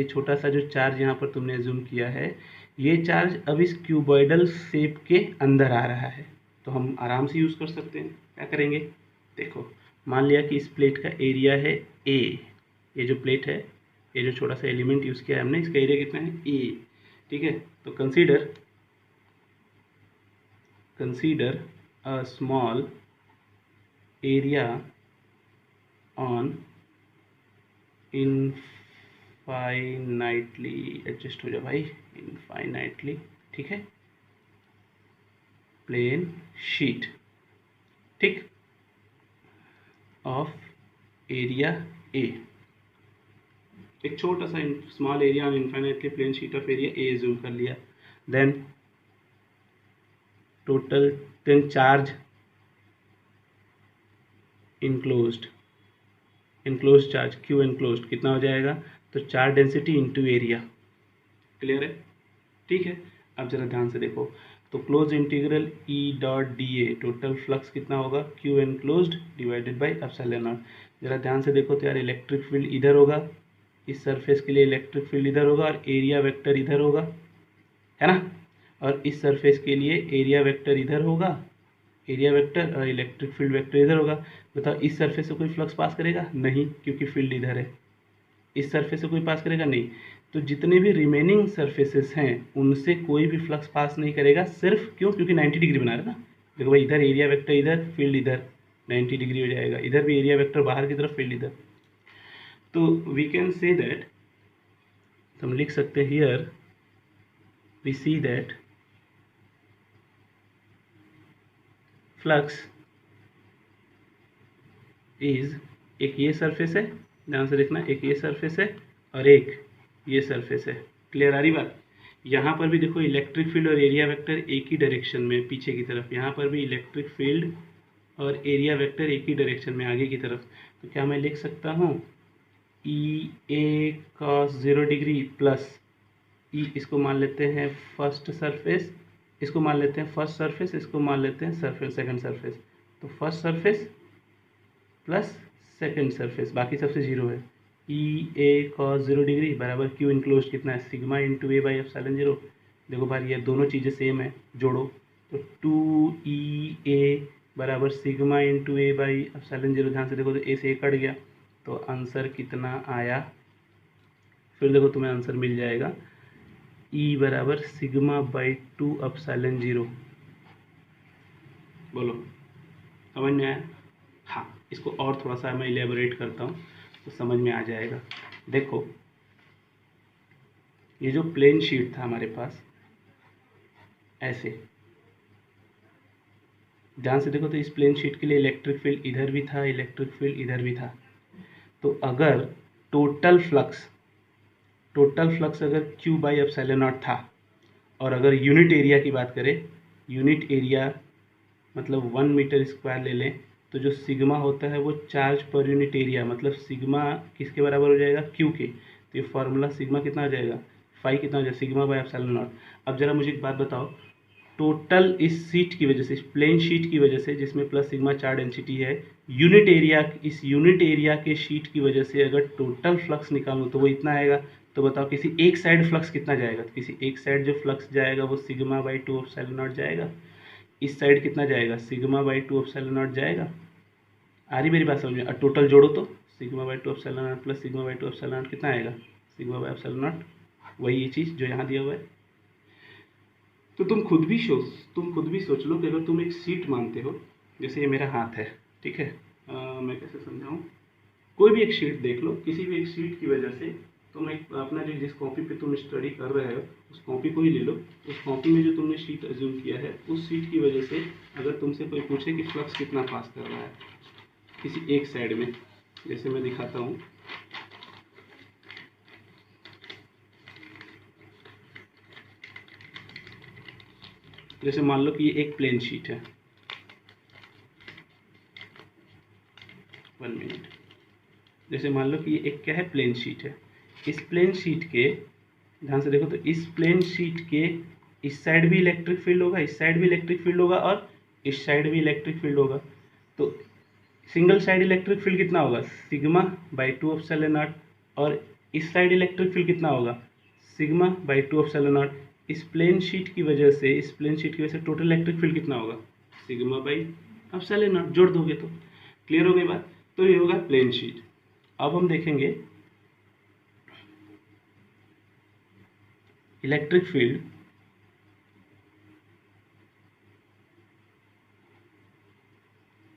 छोटा सा जो चार्ज यहाँ पर तुमने एज्यूम किया है, ये चार्ज अब इस क्यूबॉइडल शेप के अंदर आ रहा है, तो हम आराम से यूज़ कर सकते हैं। क्या करेंगे, देखो मान लिया कि इस प्लेट का एरिया है ए, ये जो प्लेट है, ये जो छोटा सा एलिमेंट यूज़ किया है हमने, इसका एरिया कितना है ए, ठीक है। तो consider a small area on infinitely, adjust हो जाए भाई, इनफाइनाइटली, ठीक है, प्लेन शीट, ठीक, ऑफ एरिया ए। एक छोटा सा small area on infinitely plane sheet of area A zoom कर लिया। Then total, then charge enclosed, enclose charge Q enclosed कितना हो जाएगा, तो charge density into area. Clear है, ठीक है। अब जरा ध्यान से देखो, तो close integral E dot D ए, टोटल फ्लक्स कितना होगा, Q enclosed divided by epsilon not. जरा ध्यान से देखो तो यार, इलेक्ट्रिक फील्ड इधर होगा, इस सरफेस के लिए इलेक्ट्रिक फील्ड इधर होगा और एरिया वेक्टर इधर होगा, है ना, और इस सरफेस के लिए एरिया वेक्टर इधर होगा, एरिया वेक्टर और इलेक्ट्रिक फील्ड वेक्टर इधर होगा। बताओ इस सरफेस से कोई फ्लक्स पास करेगा, नहीं, क्योंकि फील्ड इधर है। इस सरफेस से कोई पास करेगा, नहीं। तो जितने भी रिमेनिंग सरफेसेस हैं उनसे कोई भी फ्लक्स पास नहीं करेगा, सिर्फ क्यों, क्योंकि 90 डिग्री बना रहा है ना। देखो भाई, इधर एरिया वेक्टर इधर, फील्ड इधर, 90 डिग्री हो जाएगा, इधर भी एरिया वेक्टर बाहर की तरफ, फील्ड इधर। तो वी कैन से दैट, हम लिख सकते हैं here we see that flux is, एक ये सरफेस है, ध्यान से देखना, एक ये सरफेस है और एक ये सरफेस है। क्लियर आ रही बात। यहाँ पर भी देखो, इलेक्ट्रिक फील्ड और एरिया वेक्टर एक ही डायरेक्शन में पीछे की तरफ, यहाँ पर भी इलेक्ट्रिक फील्ड और एरिया वेक्टर एक ही डायरेक्शन में आगे की तरफ। तो क्या मैं लिख सकता हूँ ई ए cos 0 डिग्री प्लस ई, इसको मान लेते हैं फर्स्ट सरफेस, इसको मान लेते हैं फर्स्ट सरफेस, इसको मान लेते हैं सरफेस सेकंड सरफेस। तो first surface plus second surface, बाकी सबसे जीरो है, ई ए cos 0 डिग्री बराबर क्यू इनक्लोज कितना है, sigma into A by epsilon 0। देखो भाई, ये दोनों चीज़ें सेम है, जोड़ो तो 2 ई ए बराबर sigma into A by epsilon 0। ध्यान से देखो तो ए से ए कट गया, तो आंसर कितना आया, फिर देखो तुम्हें आंसर मिल जाएगा ई बराबर सिग्मा बाई 2 एप्सिलॉन 0। बोलो समझ में आया। हाँ, इसको और थोड़ा सा मैं इलेबोरेट करता हूँ तो समझ में आ जाएगा। देखो, ये जो प्लेन शीट था हमारे पास, ऐसे ध्यान से देखो तो इस प्लेन शीट के लिए इलेक्ट्रिक फील्ड इधर भी था, इलेक्ट्रिक फील्ड इधर भी था। तो अगर टोटल फ्लक्स अगर क्यू बाई एप्सिलॉन नॉट था, और अगर यूनिट एरिया की बात करें, यूनिट एरिया मतलब 1 मीटर स्क्वायर ले लें, तो जो सिग्मा होता है वो चार्ज पर यूनिट एरिया, मतलब सिग्मा किसके बराबर हो जाएगा, क्यू के। तो ये फॉर्मूला सिग्मा कितना हो जाएगा, फाई कितना हो जाएगा, सिग्मा बाय एप्सिलॉन नॉट। अब जरा मुझे एक बात बताओ, टोटल इस शीट की वजह से, इस प्लेन शीट की वजह से जिसमें प्लस सिग्मा चार्ज डेंसिटी है, यूनिट एरिया, इस यूनिट एरिया के शीट की वजह से अगर टोटल फ्लक्स निकालूँ तो वो इतना आएगा। तो बताओ किसी एक साइड फ्लक्स कितना जाएगा, तो किसी एक साइड जो फ्लक्स जाएगा वो सिग्मा बाई 2 एप्सिलॉन नॉट जाएगा। इस साइड कितना जाएगा, सिग्मा बाई 2 एप्सिलॉन नॉट जाएगा। आ रही मेरी बात समझ में? और टोटल जोड़ो तो sigma by 2 epsilon not plus sigma by 2 epsilon not कितना आएगा, सिग्मा बाई एप्सिलॉन नॉट, वही ये चीज़ जो यहाँ दिया हुआ है। तो तुम खुद भी सोच लो कि अगर तुम एक सीट मानते हो, जैसे ये मेरा हाथ है, ठीक है, मैं कैसे समझाऊँ, कोई भी एक शीट देख लो, किसी भी एक शीट की वजह से तुम एक अपना जो जिस कॉपी पे तुम स्टडी कर रहे हो उस कॉपी को ही ले लो। उस कॉपी में जो तुमने शीट अज्यूम किया है, उस शीट की वजह से अगर तुमसे कोई पूछे कि फ्लक्स कितना पास कर रहा है किसी एक साइड में, जैसे मैं दिखाता हूँ, जैसे मान लो कि ये एक प्लेन शीट है, 1 मिनट, जैसे मान लो कि ये एक क्या है, प्लेन शीट है। इस प्लेन शीट के, ध्यान से देखो, तो इस प्लेन शीट के इस साइड भी इलेक्ट्रिक फील्ड होगा, इस साइड भी इलेक्ट्रिक फील्ड होगा और इस साइड भी इलेक्ट्रिक फील्ड होगा। तो सिंगल साइड इलेक्ट्रिक फील्ड कितना होगा, सिग्मा बाई 2 एप्सिलॉन नॉट, और इस साइड इलेक्ट्रिक फील्ड कितना होगा, सिग्मा बाई 2 एप्सिलॉन नॉट। इस प्लेन शीट की वजह से, इस प्लेन शीट की वजह से टोटल इलेक्ट्रिक फील्ड कितना होगा, सिग्मा बाई एप्सिलॉन नॉट। जोड़ दोगे तो क्लियर हो गई बात। तो ये होगा प्लेन शीट। अब हम देखेंगे electric field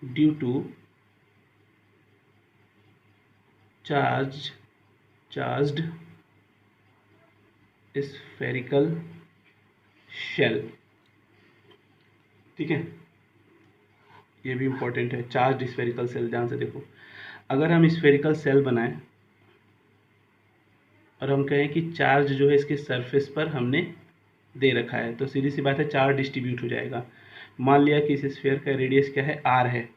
due to charged spherical shell, ठीक है, ये भी इंपॉर्टेंट है, चार्ज स्फेरिकल सेल। ध्यान से देखो, अगर हम स्फेरिकल सेल बनाएं और हम कहें कि चार्ज जो है इसके सरफेस पर हमने दे रखा है, तो सीधी सी बात है चार्ज डिस्ट्रीब्यूट हो जाएगा। मान लिया कि इस स्फेयर का रेडियस क्या है, आर है।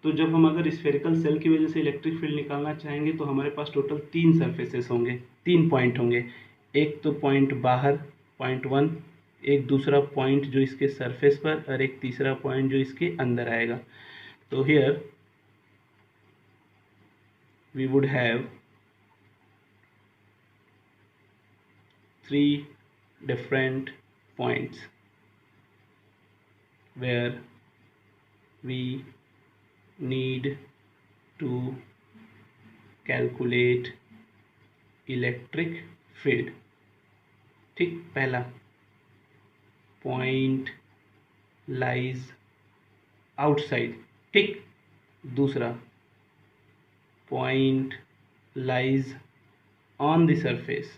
तो जब हम अगर स्फेरिकल सेल की वजह से इलेक्ट्रिक फील्ड निकालना चाहेंगे तो हमारे पास टोटल 3 सरफेसेस होंगे, 3 पॉइंट होंगे। एक तो पॉइंट बाहर, पॉइंट 1, एक दूसरा पॉइंट जो इसके सरफेस पर, और एक तीसरा पॉइंट जो इसके अंदर आएगा। तो here we would have 3 different points where we need to calculate electric field। ठीक, पहला पॉइंट लाइज आउटसाइड, ठीक, दूसरा point lies on the surface,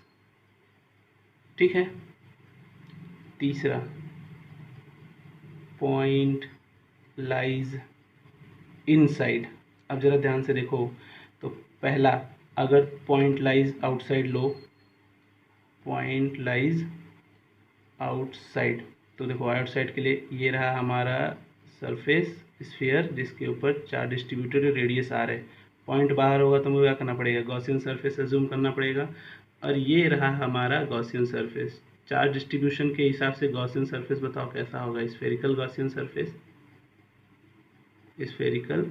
ठीक है, तीसरा पॉइंट लाइज इनसाइड। अब ज़रा ध्यान से देखो, तो पहला, अगर पॉइंट लाइज आउटसाइड लो, पॉइंट लाइज आउटसाइड, तो देखो आउटसाइड के लिए ये रहा हमारा सरफेस स्फीयर जिसके ऊपर चार्ज डिस्ट्रीब्यूटेड रेडियस आर है। पॉइंट बाहर होगा तो मुझे क्या करना पड़ेगा, गॉसियन सरफेस अज्यूम करना पड़ेगा, और ये रहा हमारा गॉसियन सरफेस। चार्ज डिस्ट्रीब्यूशन के हिसाब से गॉसियन सरफेस बताओ कैसा होगा, spherical Gaussian surface, spherical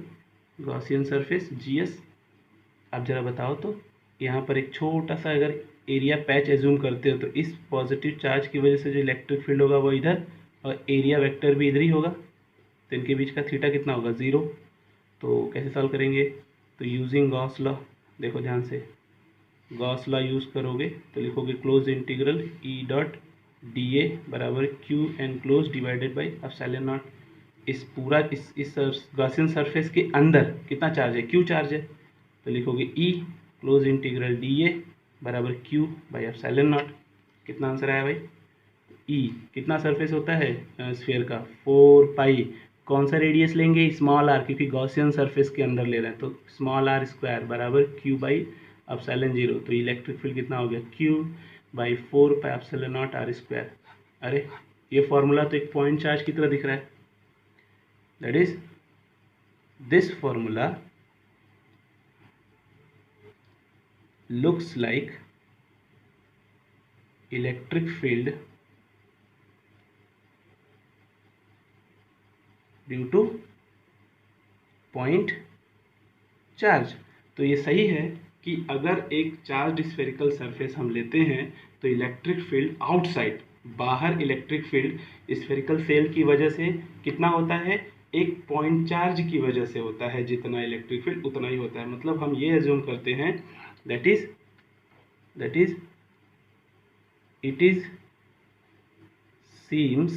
Gaussian surface GS. अब जरा बताओ तो, यहाँ पर एक छोटा सा अगर एरिया पैच एज्यूम करते हो तो इस पॉजिटिव चार्ज की वजह से जो इलेक्ट्रिक फील्ड होगा वो इधर, और एरिया वेक्टर भी इधर ही होगा, तो इनके बीच का थीटा कितना होगा, 0। तो कैसे सॉल्व करेंगे, तो यूजिंग गॉस लॉ, देखो ध्यान से, गॉस लॉ यूज़ करोगे तो लिखोगे close integral E dot D A बराबर Q enclosed divided by epsilon not. इस पूरा इस गॉसियन सरफेस के अंदर कितना चार्ज है, क्यू चार्ज है, तो लिखोगे ई क्लोज इंटीग्रल डी ए बराबर क्यू बाई एप्सिलॉन नॉट। कितना आंसर आया भाई, ई कितना सरफेस होता है स्फीयर का, 4 पाई, कौन सा रेडियस लेंगे, स्मॉल आर, क्योंकि गॉसियन सरफेस के अंदर ले रहे हैं, तो स्मॉल आर स्क्वायर बराबर क्यू बाई एप्सिलॉन 0। तो इलेक्ट्रिक फील्ड कितना हो गया, Q by 4 pi epsilon naught R square. अरे ये फॉर्मूला तो एक पॉइंट चार्ज की तरह दिख रहा है, that is this formula looks like electric field due to point charge. तो ये सही है कि अगर एक चार्ज स्फेरिकल सरफेस हम लेते हैं तो इलेक्ट्रिक फील्ड आउटसाइड, बाहर इलेक्ट्रिक फील्ड स्फेरिकल सेल की वजह से कितना होता है, एक पॉइंट चार्ज की वजह से होता है, जितना इलेक्ट्रिक फील्ड उतना ही होता है। मतलब हम ये एज्यूम करते हैं that is it is seems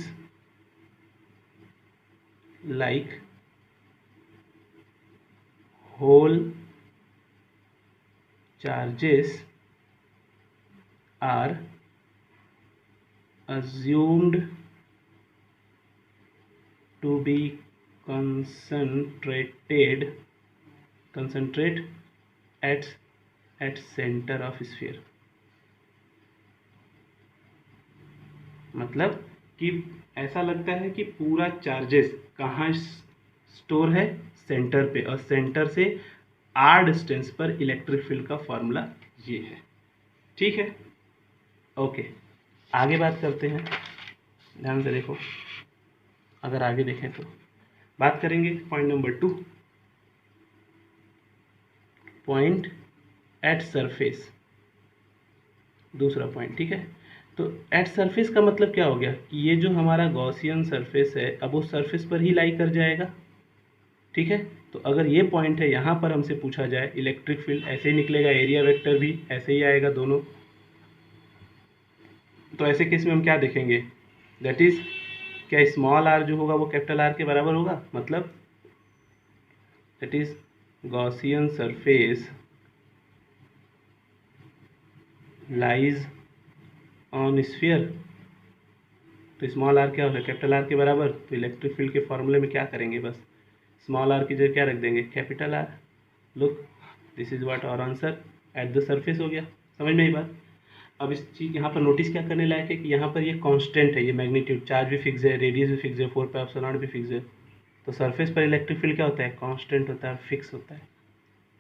like whole charges are assumed to be concentrate at center of sphere। मतलब कि ऐसा लगता है कि पूरा चार्जेस कहाँ स्टोर है, सेंटर पे, और सेंटर से r डिस्टेंस पर इलेक्ट्रिक फील्ड का फॉर्मूला ये है। ठीक है, ओके, आगे बात करते हैं, ध्यान से देखो। अगर आगे देखें तो बात करेंगे point number 2, point at surface, दूसरा पॉइंट। ठीक है, तो एट सरफेस का मतलब क्या हो गया कि ये जो हमारा गॉसियन सरफेस है अब वो सरफेस पर ही लाई कर जाएगा। ठीक है, तो अगर ये पॉइंट है, यहाँ पर हमसे पूछा जाए इलेक्ट्रिक फील्ड, ऐसे ही निकलेगा, एरिया वेक्टर भी ऐसे ही आएगा दोनों। तो ऐसे केस में हम क्या देखेंगे, दैट इज क्या स्मॉल आर जो होगा वो कैपिटल आर के बराबर होगा। मतलब that is Gaussian surface lies on sphere, तो स्मॉल आर क्या होगा, कैपिटल आर के बराबर। तो इलेक्ट्रिक फील्ड के फॉर्मूले में क्या करेंगे, बस स्मॉल आर की जगह क्या रख देंगे, capital R. Look, this is what our answer at the surface हो गया। समझ में आई बात। अब इस चीज़ यहाँ पर नोटिस क्या करने लायक है कि यहाँ पर ये कांस्टेंट है, ये मैग्नीट्यूड, चार्ज भी फिक्स है, रेडियस भी फिक्स है, 4πε0 भी फिक्स है। तो सरफेस पर इलेक्ट्रिक फील्ड क्या होता है, कांस्टेंट होता है, फिक्स होता है।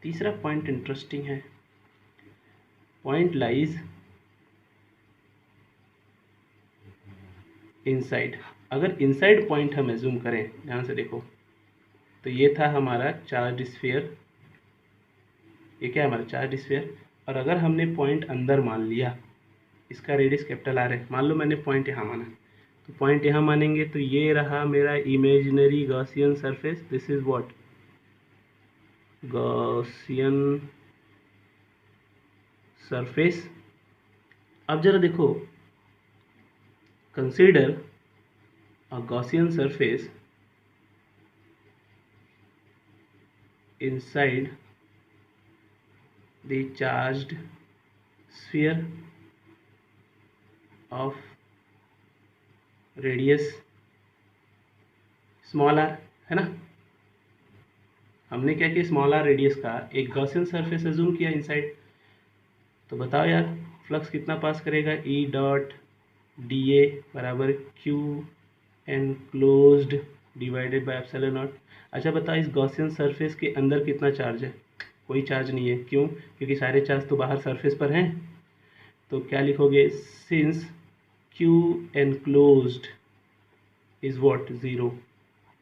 तीसरा पॉइंट इंटरेस्टिंग है, पॉइंट लाइज इनसाइड। अगर इनसाइड पॉइंट हम एज्यूम करें, ध्यान से देखो, तो ये था हमारा चार्ज स्फीयर, ये क्या है हमारा चार्ज स्फीयर। और अगर हमने पॉइंट अंदर मान लिया, इसका रेडियस कैपिटल आर है, मान लो मैंने पॉइंट यहाँ माना, तो पॉइंट यहाँ मानेंगे तो ये रहा मेरा imaginary Gaussian surface, this is what Gaussian surface. अब जरा देखो, consider a Gaussian surface inside the charged sphere of radius small R, है ना। हमने क्या किया, स्मॉल आर रेडियस का एक गॉसियन सरफेस एज्यूम किया इनसाइड। तो बताओ यार, फ्लक्स कितना पास करेगा, ई डॉट डी ए बराबर Q enclosed divided by epsilon not. अच्छा बताओ, इस गॉसियन सरफेस के अंदर कितना चार्ज है, कोई चार्ज नहीं है। क्यों, क्योंकि सारे चार्ज तो बाहर सरफेस पर हैं। तो क्या लिखोगे, since Q enclosed is what, zero,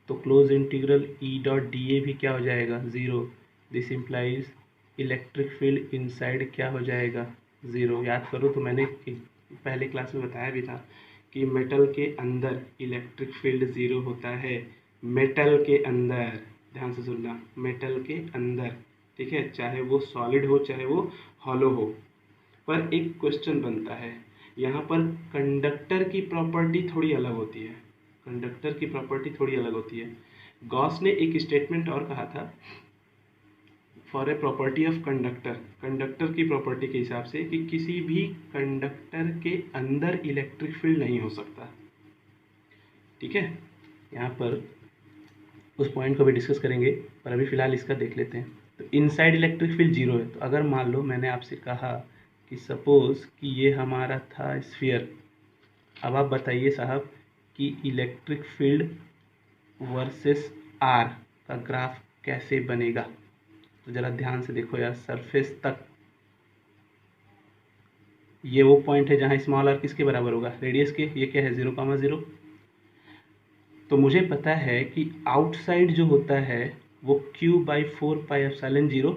तो close integral E dot D A भी क्या हो जाएगा, zero. This implies electric field inside क्या हो जाएगा, ज़ीरो। याद करो तो मैंने पहले क्लास में बताया भी था कि मेटल के अंदर इलेक्ट्रिक फील्ड ज़ीरो होता है, मेटल के अंदर, ध्यान से सुनना, मेटल के अंदर। ठीक है, चाहे वो सॉलिड हो चाहे वो हॉलो हो। पर एक क्वेश्चन बनता है, यहाँ पर कंडक्टर की प्रॉपर्टी थोड़ी अलग होती है, कंडक्टर की प्रॉपर्टी थोड़ी अलग होती है। गॉस ने एक स्टेटमेंट और कहा था for a property of conductor, conductor की प्रॉपर्टी के हिसाब से कि किसी भी कंडक्टर के अंदर इलेक्ट्रिक फील्ड नहीं हो सकता। ठीक है, यहाँ पर उस पॉइंट को भी डिस्कस करेंगे, पर अभी फ़िलहाल इसका देख लेते हैं। तो इनसाइड इलेक्ट्रिक फील्ड जीरो है। तो अगर मान लो मैंने आपसे कहा कि सपोज़ कि ये हमारा था स्फीयर, अब आप बताइए साहब कि इलेक्ट्रिक फील्ड वर्सेस आर का ग्राफ कैसे बनेगा, तो ज़रा ध्यान से देखो यार। सरफेस तक ये वो पॉइंट है जहाँ स्मॉल आर किसके बराबर होगा, रेडियस के। ये क्या है, 0,0। तो मुझे पता है कि आउटसाइड जो होता है वो Q/4πε0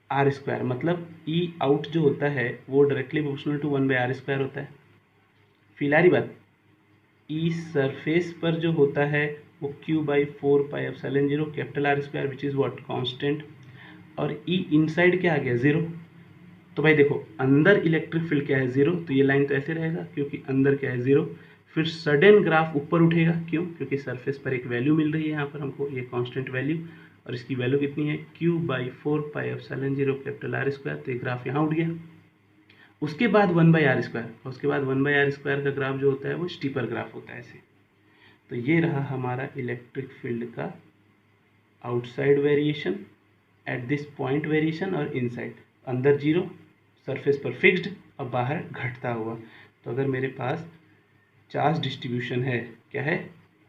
आर स्क्वायर, मतलब ई आउट जो होता है वो डायरेक्टली प्रोपोर्शनल टू 1/r² होता है। फिलहाल बात, ई सरफेस पर जो होता है वो Q/4πε0 capital R square which is what, constant. और ई इनसाइड क्या आ गया, 0। तो भाई देखो, अंदर इलेक्ट्रिक फील्ड क्या है, 0, तो ये लाइन तो ऐसे रहेगा क्योंकि अंदर क्या है, 0। फिर सडन ग्राफ ऊपर उठेगा, क्यों, क्योंकि सरफेस पर एक वैल्यू मिल रही है यहाँ पर हमको, ये कांस्टेंट वैल्यू, और इसकी वैल्यू कितनी है, Q/4πε0 कैपिटल आर स्क्वायर। तो ये ग्राफ यहाँ उठ गया। उसके बाद 1/r², उसके बाद 1/r² का ग्राफ जो होता है वो स्टीपर ग्राफ होता है ऐसे। तो ये रहा हमारा इलेक्ट्रिक फील्ड का outside variation, at this point variation, और इनसाइड, अंदर 0, सरफेस पर फिक्स्ड, और बाहर घटता हुआ। तो अगर मेरे पास चार्ज डिस्ट्रीब्यूशन है, क्या है,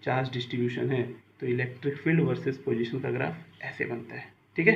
चार्ज डिस्ट्रीब्यूशन है, तो इलेक्ट्रिक फील्ड वर्सेस पोजीशन का ग्राफ ऐसे बनता है। ठीक है।